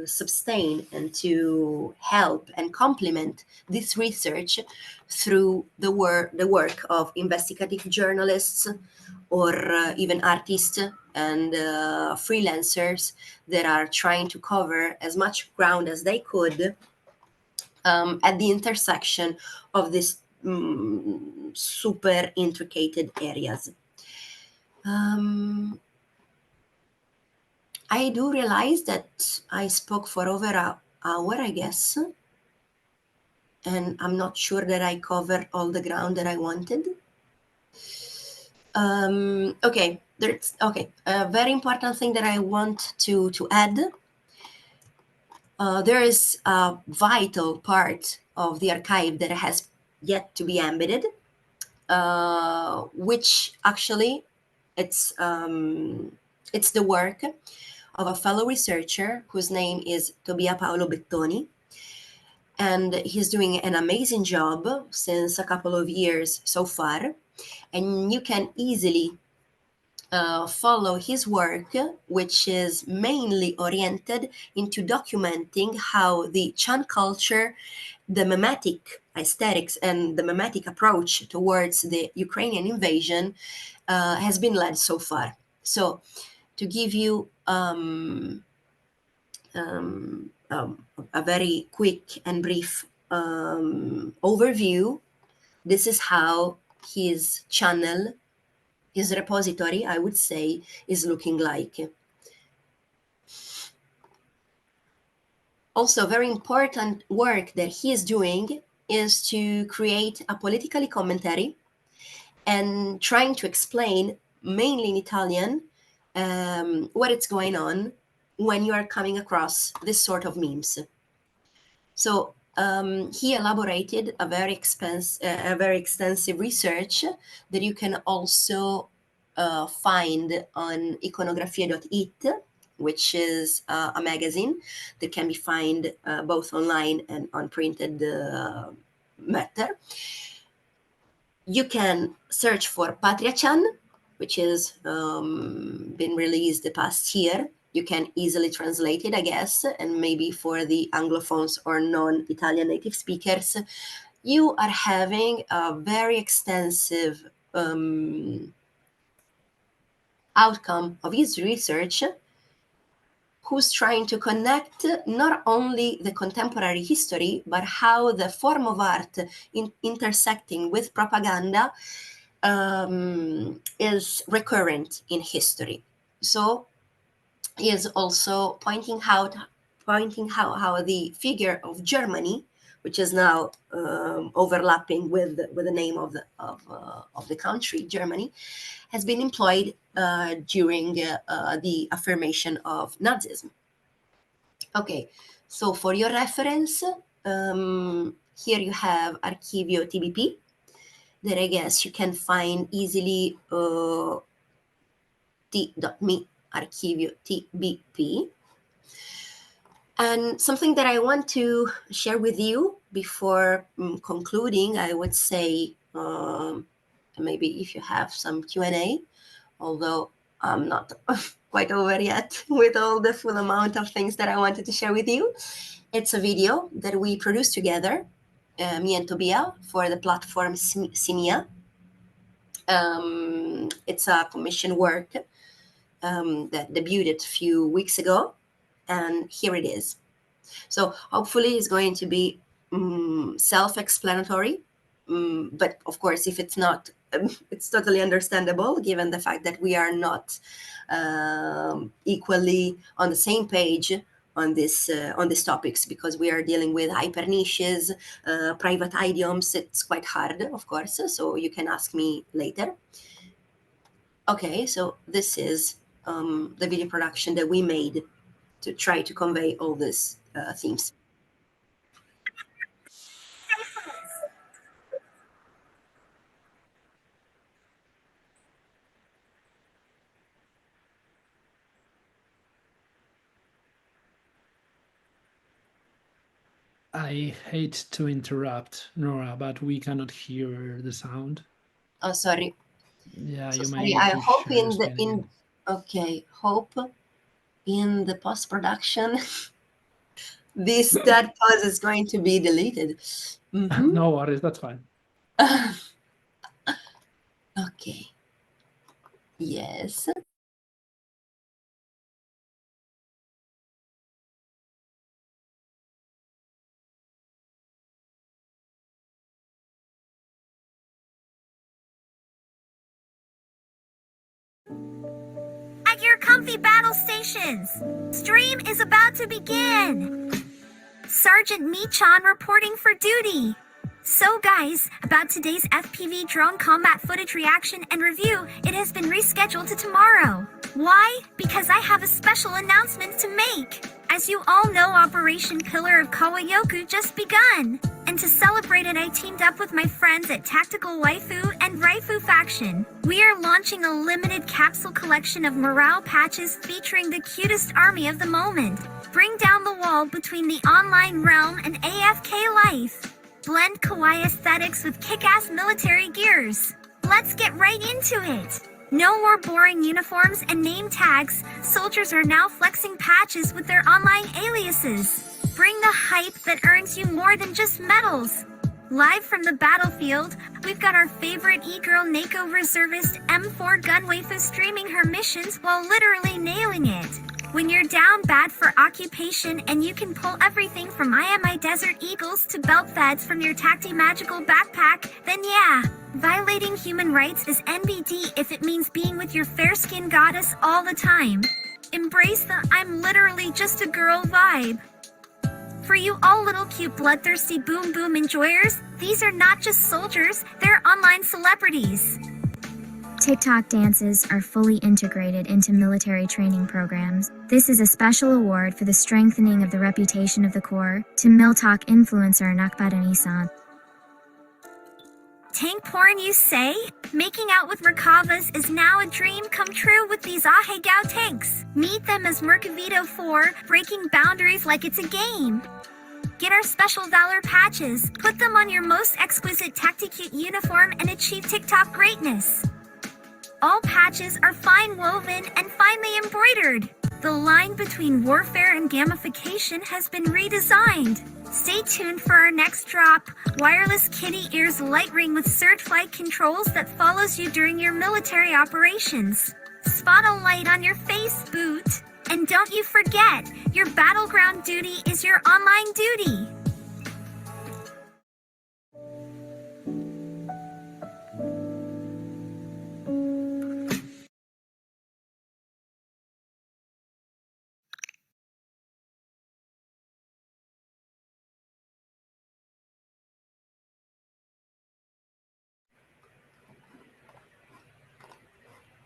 sustain and to help and complement this research through the work of investigative journalists or even artists and freelancers that are trying to cover as much ground as they could at the intersection of these super intricate areas. I do realize that I spoke for over an hour, I guess, and I'm not sure that I covered all the ground that I wanted. Okay, a very important thing that I want to add. There is a vital part of the archive that has yet to be embedded, which actually it's the work of a fellow researcher whose name is Tobia Paolo Bettoni. And he's doing an amazing job since a couple of years so far. And you can easily follow his work, which is mainly oriented into documenting how the Chan culture, the mimetic aesthetics, and the mimetic approach towards the Ukrainian invasion has been led so far. So, to give you a very quick and brief overview, this is how his channel, his repository, I would say, is looking like. Also, very important work that he is doing is to create a politically commentary and trying to explain, mainly in Italian, what is going on when you are coming across this sort of memes. So he elaborated a very extensive research that you can also find on iconografia.it, which is a magazine that can be found both online and on printed matter. You can search for Patria-chan, which has been released the past year. You can easily translate it, I guess, and maybe for the Anglophones or non-Italian native speakers, you are having a very extensive outcome of his research, who's trying to connect not only the contemporary history, but how the form of art intersecting with propaganda is recurrent in history. So he is also pointing out how the figure of Germany, which is now overlapping with the name of the country, Germany, has been employed during the affirmation of Nazism. Okay, so for your reference, here you have Archivio TBP, that I guess you can find easily t.me Archivio TBP. And something that I want to share with you before concluding, I would say, maybe if you have some Q&A, although I'm not quite over yet with all the full amount of things that I wanted to share with you. It's a video that we produced together, me and Tobia, for the platform Cinia. It's a commission work that debuted a few weeks ago, and here it is. So hopefully it's going to be self-explanatory, but of course, if it's not, it's totally understandable given the fact that we are not equally on the same page on these topics, because we are dealing with hyper niches, private idioms. It's quite hard, of course, so you can ask me later. Okay, so this is the video production that we made to try to convey all these themes. I hate to interrupt, Nora, but we cannot hear the sound. Oh, sorry. Yeah, So you sorry. may. I hope hope in the post-production this that pause is going to be deleted. No worries, that's fine. Okay. Yes. At your comfy battle stations, stream is about to begin. Sergeant Mi-chan reporting for duty. So guys, about today's FPV drone combat footage reaction and review, it has been rescheduled to tomorrow. Why? Because I have a special announcement to make. As you all know, Operation Pillar of Kawayoku just begun. And to celebrate it, I teamed up with my friends at Tactical Waifu and Raifu Faction. We are launching a limited capsule collection of morale patches featuring the cutest army of the moment. Bring down the wall between the online realm and AFK life. Blend kawaii aesthetics with kick-ass military gears. Let's get right into it. No more boring uniforms and name tags. Soldiers are now flexing patches with their online aliases. Bring the hype that earns you more than just medals. Live from the battlefield, we've got our favorite e-girl Neko reservist M4 gun waifu streaming her missions while literally nailing it. When you're down bad for occupation and you can pull everything from I Am My Desert Eagles to belt feds from your Tacti Magical backpack, then yeah, violating human rights is NBD if it means being with your fair-skinned goddess all the time. Embrace the I'm literally just a girl vibe. For you all little cute bloodthirsty boom boom enjoyers, these are not just soldiers, they're online celebrities. TikTok dances are fully integrated into military training programs. This is a special award for the strengthening of the reputation of the Corps to Miltalk influencer Nakbadani-san. Tank porn, you say? Making out with Merkavas is now a dream come true with these Ahegao tanks. Meet them as Mercavito 4, breaking boundaries like it's a game. Get our special Valor patches, put them on your most exquisite Tacticute uniform and achieve TikTok greatness. All patches are fine woven and finely embroidered. The line between warfare and gamification has been redesigned. Stay tuned for our next drop, wireless kitty ears light ring with surge flight controls that follows you during your military operations. Spot a light on your face, boot. And don't you forget, your battleground duty is your online duty.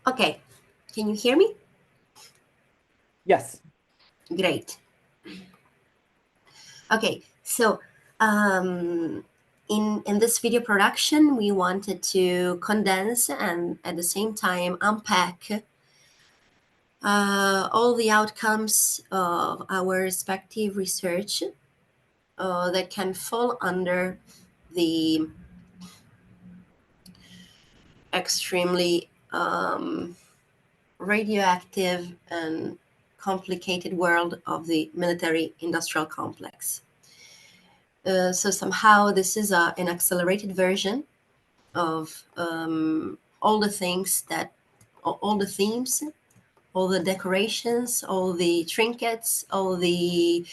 Okay, can you hear me? Yes. Great. Okay, so in this video production, we wanted to condense and at the same time unpack all the outcomes of our respective research that can fall under the extremely radioactive and complicated world of the military industrial complex. So somehow this is an accelerated version of all the things that, all the themes, all the decorations, all the trinkets, all the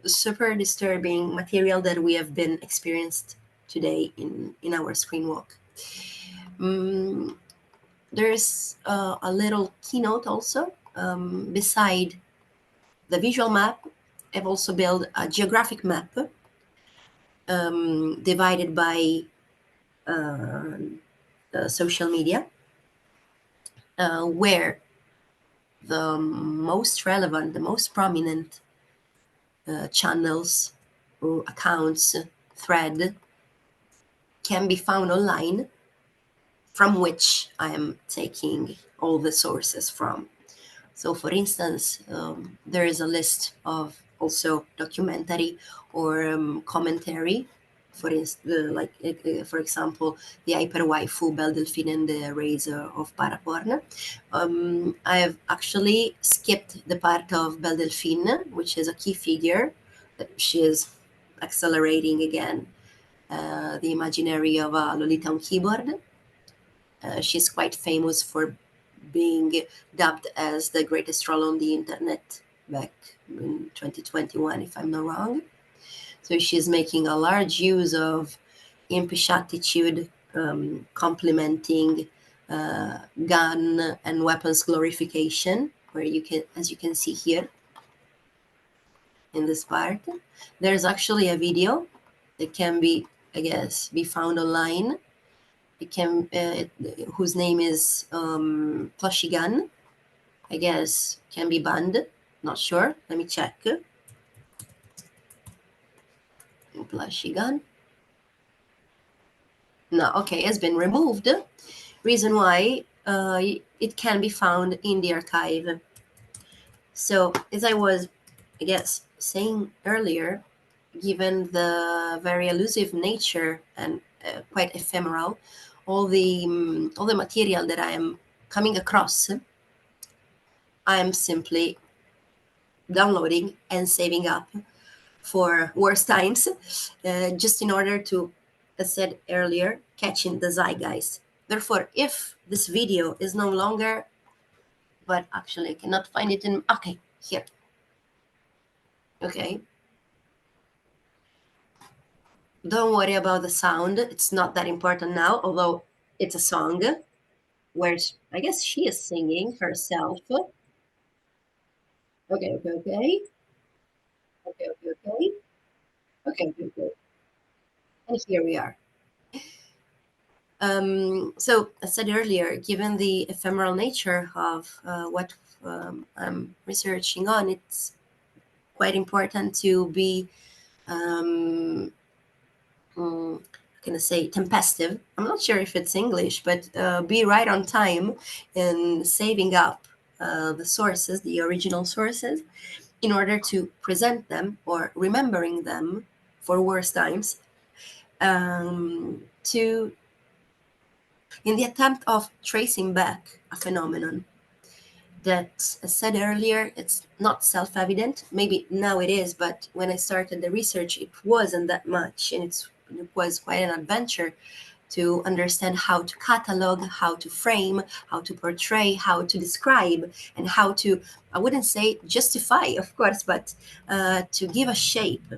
super disturbing material that we have been experienced today in our screen walk. There's a little keynote also. Beside the visual map, I've also built a geographic map divided by social media, where the most relevant, the most prominent channels or accounts, thread can be found online, from which I am taking all the sources from. So for instance, there is a list of also documentary or commentary, for example, the Hyper Waifu, Belle Delphine and the Razor of Paraporn. I have actually skipped the part of Belle Delphine, which is a key figure. She is accelerating again the imaginary of a Lolita on keyboard. She's quite famous for being dubbed as the greatest troll on the internet back in 2021, if I'm not wrong. So she's making a large use of impish attitude, complementing gun and weapons glorification, where you can, as you can see here in this part, there's actually a video that can be, I guess, be found online. It can, whose name is Plushy Gun, I guess can be banned. Not sure. Let me check. Plushy gun. No, okay, has been removed. Reason why it can be found in the archive. So as I was, I guess, saying earlier, given the very elusive nature and quite ephemeral, all the material that I am coming across, I am simply downloading and saving up for worse times, just in order to, as said earlier, catch in the zeitgeist. Therefore, if this video is no longer, but actually I cannot find it in, okay, here. Okay. Don't worry about the sound. It's not that important now, although it's a song where I guess she is singing herself. Okay, okay, okay. Okay, okay, okay. Okay, okay, okay. And here we are. So, as said earlier, given the ephemeral nature of what I'm researching on, it's quite important to be, how can I say, tempestive. I'm not sure if it's English, but be right on time in saving up the sources, the original sources, in order to present them or remembering them for worse times, to in the attempt of tracing back a phenomenon that, as said earlier, it's not self-evident. Maybe now it is, but when I started the research, it wasn't that much, and it was quite an adventure to understand how to catalog, how to frame, how to portray, how to describe, and how to, I wouldn't say justify, of course, but to give a shape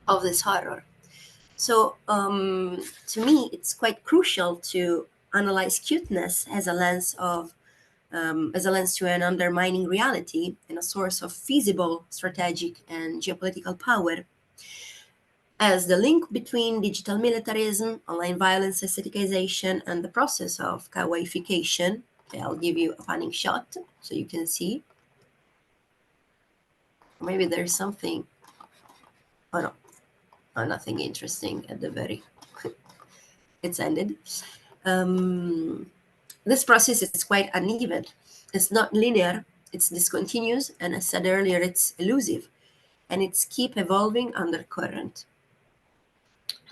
of this horror. So to me, it's quite crucial to analyze cuteness as a lens to an undermining reality and a source of feasible strategic and geopolitical power, as the link between digital militarism, online violence aestheticization, and the process of kawaiification. Okay, I'll give you a panning shot so you can see. Maybe there's something. Oh no, oh, nothing interesting at the very. It's ended. This process is quite uneven. It's not linear, it's discontinuous, and as said earlier, it's elusive, and it's keep evolving under current.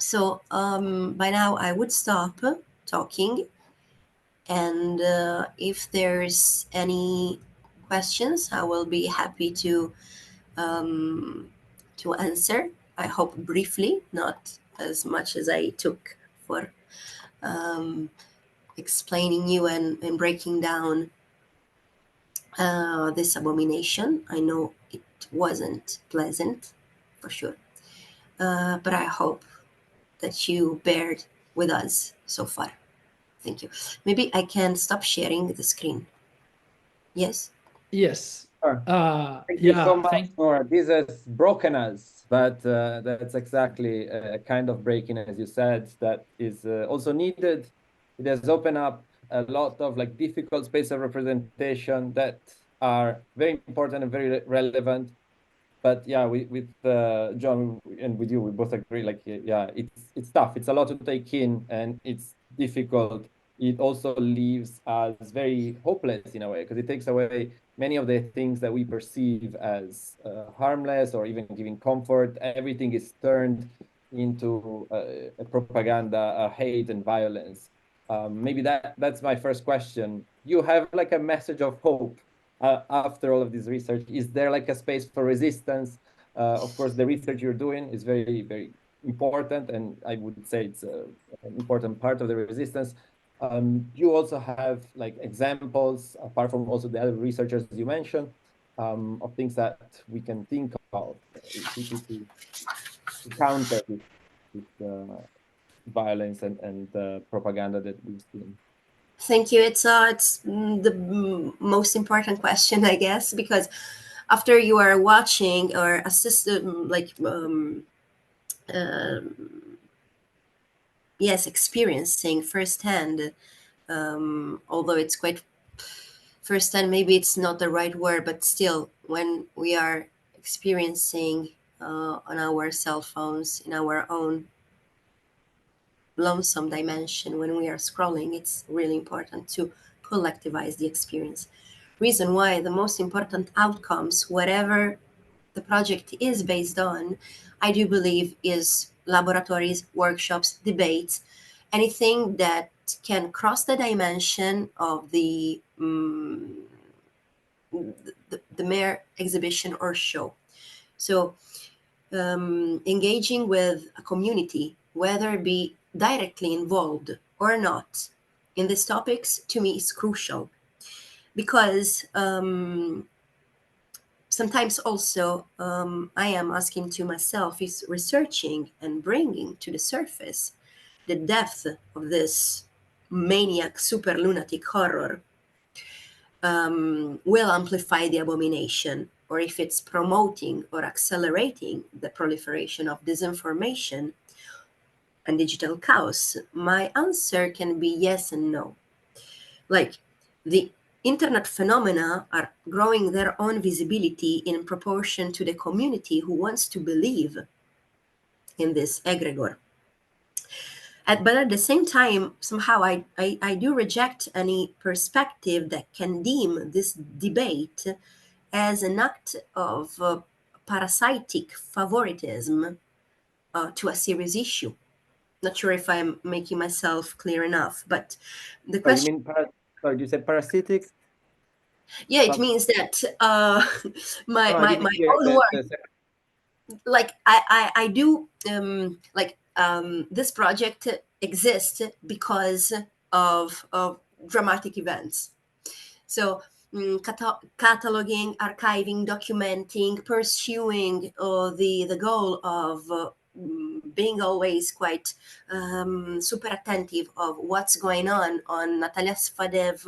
So by now I would stop talking, and if there's any questions, I will be happy to answer. I hope briefly, not as much as I took for explaining you and breaking down this abomination. I know it wasn't pleasant, for sure, but I hope that you bared with us so far. Thank you. Maybe I can stop sharing the screen. Yes? Yes. Sure. Thank you so much, Noura. This has broken us, but that's exactly a kind of breaking, as you said, that is also needed. It has opened up a lot of like difficult space of representation that are very important and very relevant. But yeah, with John and with you, we both agree. Like, yeah, it's tough. It's a lot to take in, and it's difficult. It also leaves us very hopeless in a way, because it takes away many of the things that we perceive as harmless or even giving comfort. Everything is turned into a propaganda, a hate and violence. Maybe that's my first question. You have like a message of hope after all of this research? Is there like a space for resistance? Of course, the research you're doing is very, very important, and I would say it's an important part of the resistance. You also have like examples, apart from also the other researchers you mentioned, of things that we can think of to counter this violence and propaganda that we've seen. Thank you. It's the most important question, I guess, because after you are watching or assisted, like yes, experiencing firsthand, although it's quite first time, maybe it's not the right word, but still, when we are experiencing on our cell phones in our own lonesome dimension, when we are scrolling, it's really important to collectivize the experience. Reason why the most important outcomes, whatever the project is based on, I do believe is laboratories, workshops, debates, anything that can cross the dimension of the mere exhibition or show. So engaging with a community, whether it be directly involved or not in these topics, to me is crucial, because sometimes also I am asking to myself, is researching and bringing to the surface the depth of this maniac, super lunatic horror will amplify the abomination, or if it's promoting or accelerating the proliferation of disinformation and digital chaos. My answer can be yes and no. Like, the internet phenomena are growing their own visibility in proportion to the community who wants to believe in this egregore. But at the same time, somehow I do reject any perspective that can deem this debate as an act of parasitic favoritism to a serious issue. Not sure if I'm making myself clear enough, but the question... You said parasitic? Yeah, it means that my own work, like I do this project exists because of dramatic events. So cataloging, archiving, documenting, pursuing the goal of being always quite super attentive of what's going on Natalia Sfadev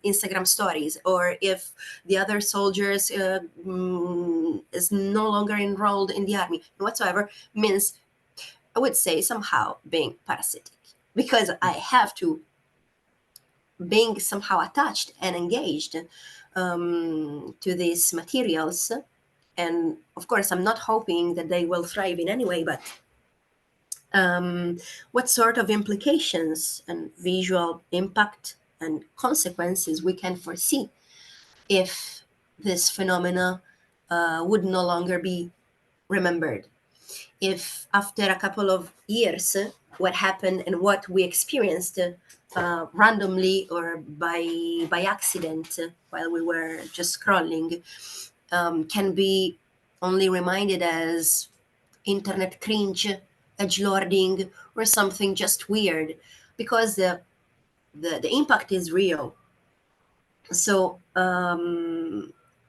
Instagram stories, or if the other soldiers is no longer enrolled in the army whatsoever, means, I would say, somehow being parasitic, because I have to being somehow attached and engaged to these materials. And of course, I'm not hoping that they will thrive in any way, but what sort of implications and visual impact and consequences we can foresee if this phenomena would no longer be remembered. If after a couple of years, what happened and what we experienced randomly or by accident while we were just scrolling can be only reminded as internet cringe, edgelording, or something just weird, because the impact is real. So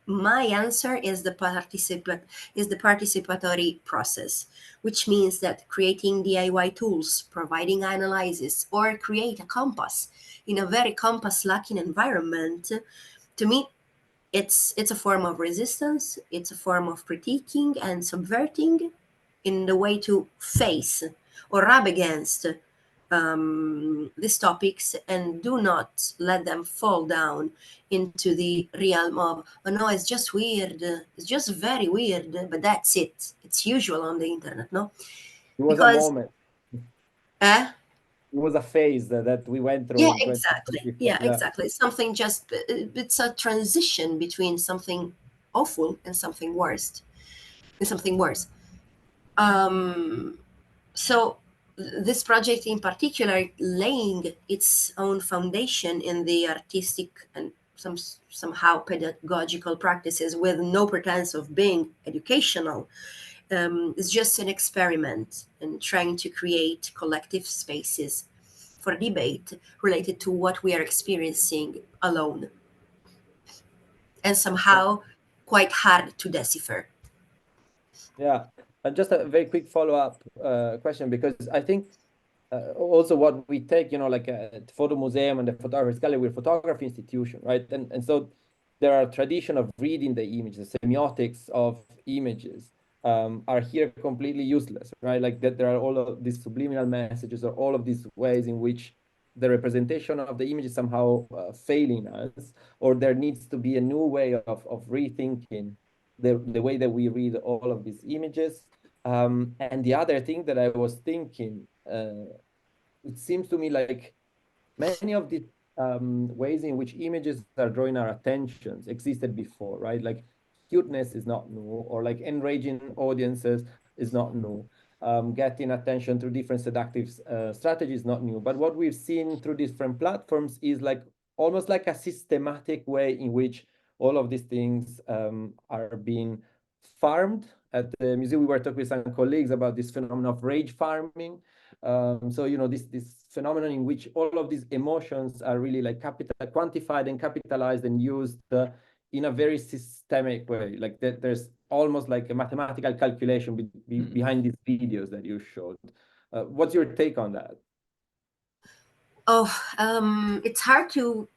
my answer is the participatory process, which means that creating DIY tools, providing analysis, or create a compass in a very compass lacking environment, to me, it's a form of resistance. It's a form of critiquing and subverting in the way to face or rub against these topics, and do not let them fall down into the realm of, oh no, it's just weird, it's just very weird, but that's it. It's usual on the internet, no? It was a moment. It was a phase that we went through. Yeah, exactly. Yeah, exactly. Something just, it's a transition between something awful and something worse. So this project in particular, laying its own foundation in the artistic and somehow pedagogical practices with no pretense of being educational, is just an experiment in trying to create collective spaces for debate related to what we are experiencing alone, and somehow quite hard to decipher. Yeah, and just a very quick follow-up question, because I think also what we take, like at Photo Museum and the Photographer's Gallery, we're a photography institution, right? And so there are tradition of reading the images, the semiotics of images are here completely useless, right? Like that there are all of these subliminal messages, or all of these ways in which the representation of the image is somehow failing us, or there needs to be a new way of rethinking the way that we read all of these images. And the other thing that I was thinking, it seems to me like many of the ways in which images are drawing our attentions existed before, right? Like cuteness is not new, or like enraging audiences is not new. Getting attention through different seductive strategies is not new. But what we've seen through different platforms is like almost like a systematic way in which all of these things are being farmed. At the museum, we were talking with some colleagues about this phenomenon of rage farming. So, you know, this phenomenon in which all of these emotions are really like quantified and capitalized and used in a very systemic way. Like there's almost like a mathematical calculation behind these videos that you showed. What's your take on that? Oh, it's hard to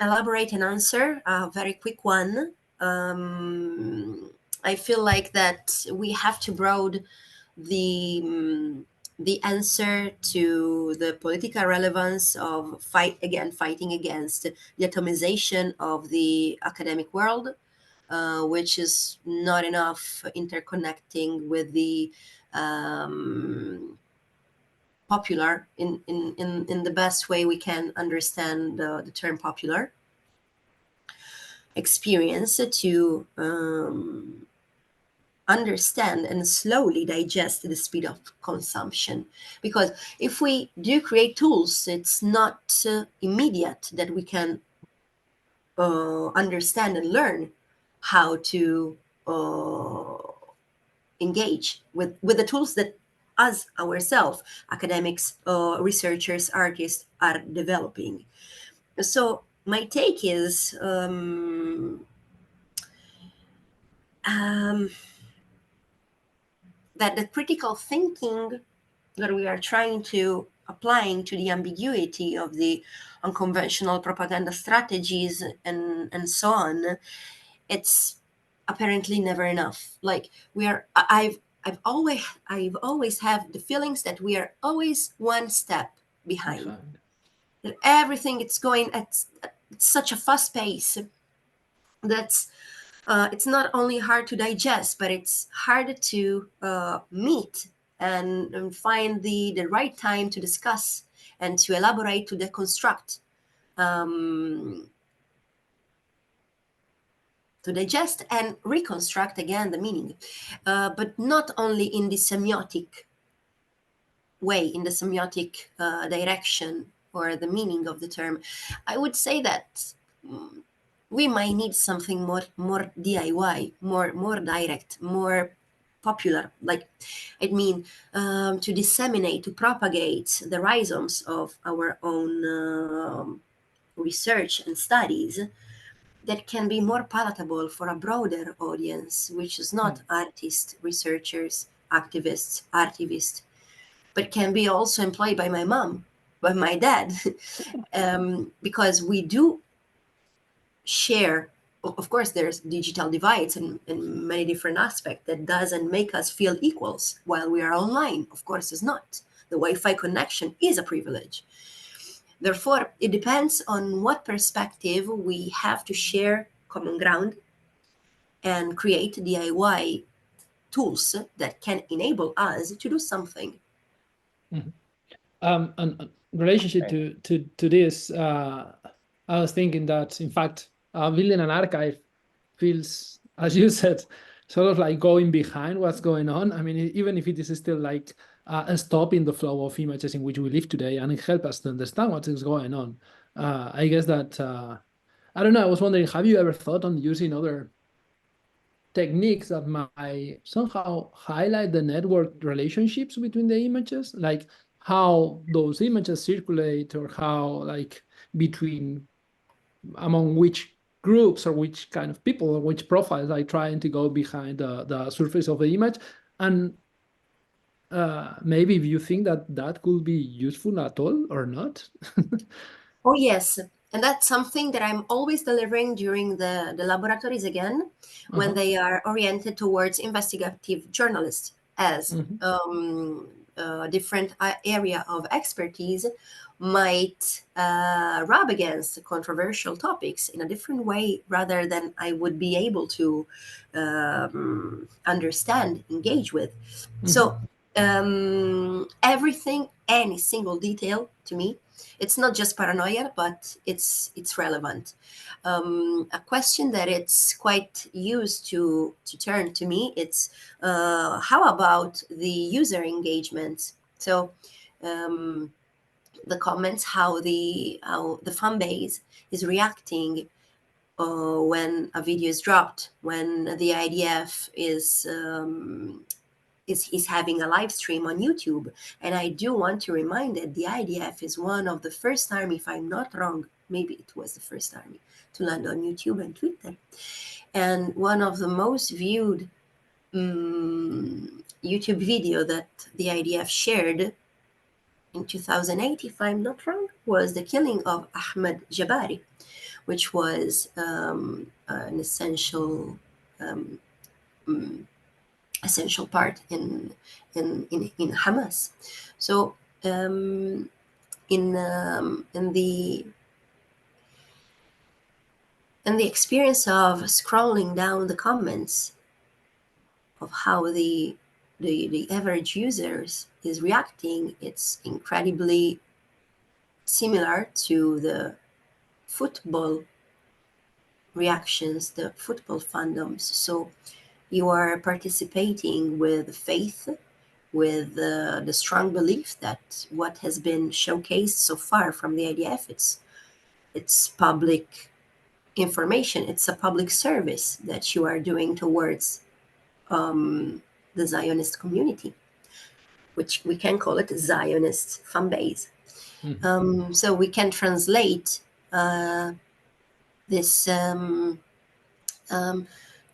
elaborate an answer. A very quick one. I feel like that we have to broaden the answer to the political relevance of fighting against the atomization of the academic world, which is not enough interconnecting with the popular in the best way we can understand the term popular experience to understand and slowly digest the speed of consumption. Because if we do create tools, it's not immediate that we can understand and learn how to engage with the tools that us ourselves, academics, researchers, artists, are developing. So my take is that the critical thinking that we are trying to applying to the ambiguity of the unconventional propaganda strategies and so on, it's apparently never enough. Like I've always have the feelings that we are always one step behind. That everything it's going at such a fast pace that's it's not only hard to digest, but it's hard to meet and find the right time to discuss and to elaborate, to deconstruct, to digest and reconstruct again the meaning, but not only in the semiotic way, in the semiotic direction or the meaning of the term. I would say that we might need something more DIY, more direct, more popular. Like, I mean, to disseminate, to propagate the rhizomes of our own research and studies that can be more palatable for a broader audience, which is not artists, researchers, activists, artivists, but can be also employed by my mom, by my dad, because we do share. Of course, there's digital divides and many different aspects that doesn't make us feel equals while we are online. Of course, it's not. The Wi-Fi connection is a privilege. Therefore, it depends on what perspective we have to share common ground and create DIY tools that can enable us to do something. And relationship to this, I was thinking that, in fact, building an archive feels, as you said, sort of like going behind what's going on. I mean, even if it is still like a stop in the flow of images in which we live today, and it helps us to understand what is going on. I guess that, I don't know, I was wondering, have you ever thought on using other techniques that might somehow highlight the network relationships between the images, like how those images circulate, or how, like, among which groups or which kind of people or which profiles are trying to go behind the surface of the image? And maybe if you think that could be useful at all or not. Oh, yes. And that's something that I'm always delivering during the laboratories again, when they are oriented towards investigative journalists, as different area of expertise might rub against controversial topics in a different way, rather than I would be able to understand, engage with. So everything, any single detail to me, it's not just paranoia, but it's relevant. A question that it's quite used to turn to me, it's how about the user engagement? So the comments, how the fan base is reacting when a video is dropped, when the IDF is having a live stream on YouTube. And I do want to remind that the IDF is one of the first army, if I'm not wrong, maybe it was the first army to land on YouTube and Twitter. And one of the most viewed YouTube video that the IDF shared in 2008, if I'm not wrong, was the killing of Ahmed Jabari, which was an essential part in Hamas. So in the experience of scrolling down the comments of how the average users is reacting, it's incredibly similar to the football reactions, the football fandoms. So you are participating with faith, with the strong belief that what has been showcased so far from the IDF, it's public information, it's a public service that you are doing towards the Zionist community, which we can call it Zionist fan base. So we can translate this.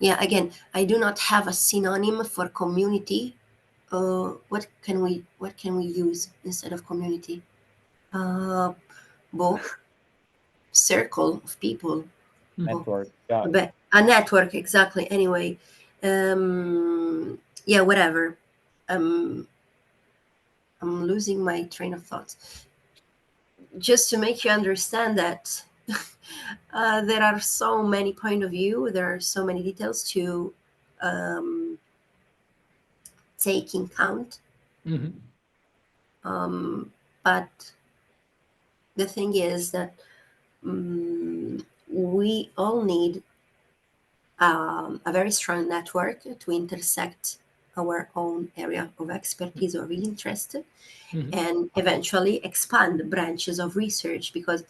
Again, I do not have a synonym for community. What can we use instead of community? Circle of people. Network. But a network, exactly. Anyway, whatever. I'm losing my train of thought. Just to make you understand that there are so many point of view, there are so many details to take in count. But the thing is that we all need a very strong network to intersect our own area of expertise or interest, and eventually expand branches of research. Because,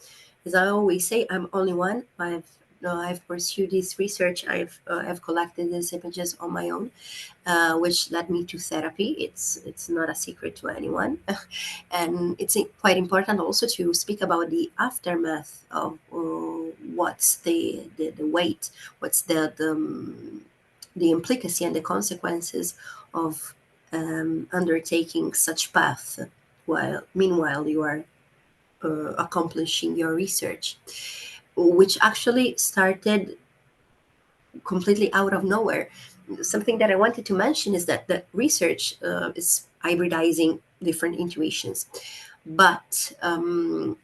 as I always say, I'm only one. I've pursued this research. I've collected these images on my own, which led me to therapy. It's not a secret to anyone, and it's quite important also to speak about the aftermath of what's the weight, what's the implicacy and the consequences of undertaking such path while meanwhile you are accomplishing your research, which actually started completely out of nowhere. Something that I wanted to mention is that the research is hybridizing different intuitions, but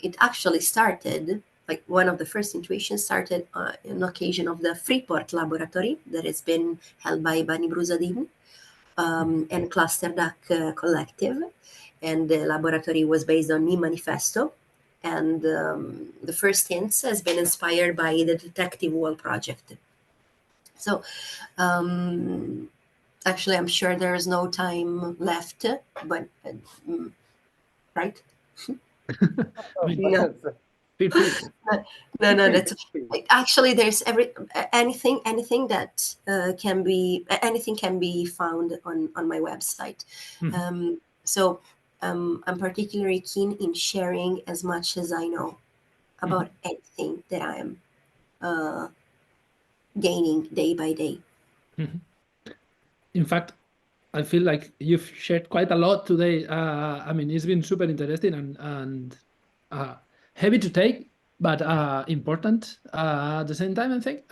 it actually started, like one of the first intuitions started on occasion of the Freeport laboratory that has been held by Bani Brusadin and Cluster Duck Collective. And the laboratory was based on Me Manifesto. And the first hints has been inspired by the Detective Wall project. So actually, I'm sure there is no time left, but right? No. No, that's actually there's anything that can be found on my website. So I'm particularly keen in sharing as much as I know about anything that I am gaining day by day. In fact, I feel like you've shared quite a lot today. I mean, it's been super interesting and heavy to take, but important at the same time, I think.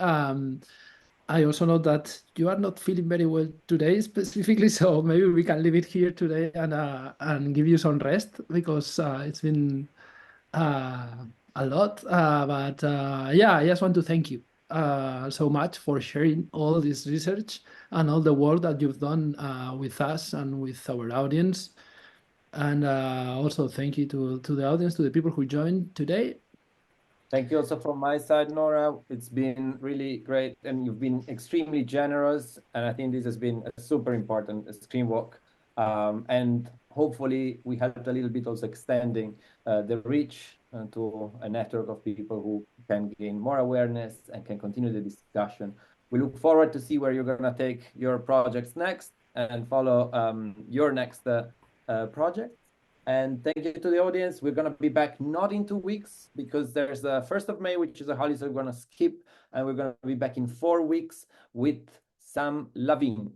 I also know that you are not feeling very well today specifically, so maybe we can leave it here today and give you some rest because it's been a lot. But yeah, I just want to thank you so much for sharing all this research and all the work that you've done with us and with our audience. And also thank you to the audience, to the people who joined today. Thank you also from my side, Nora. It's been really great, and you've been extremely generous. And I think this has been a super important screen walk. And hopefully, we helped a little bit also extending the reach to a network of people who can gain more awareness and can continue the discussion. We look forward to see where you're going to take your projects next and follow your next project. And thank you to the audience. We're going to be back not in 2 weeks because there's the 1st of May, which is a holiday, so we're going to skip. And we're going to be back in 4 weeks with Sam Lavin.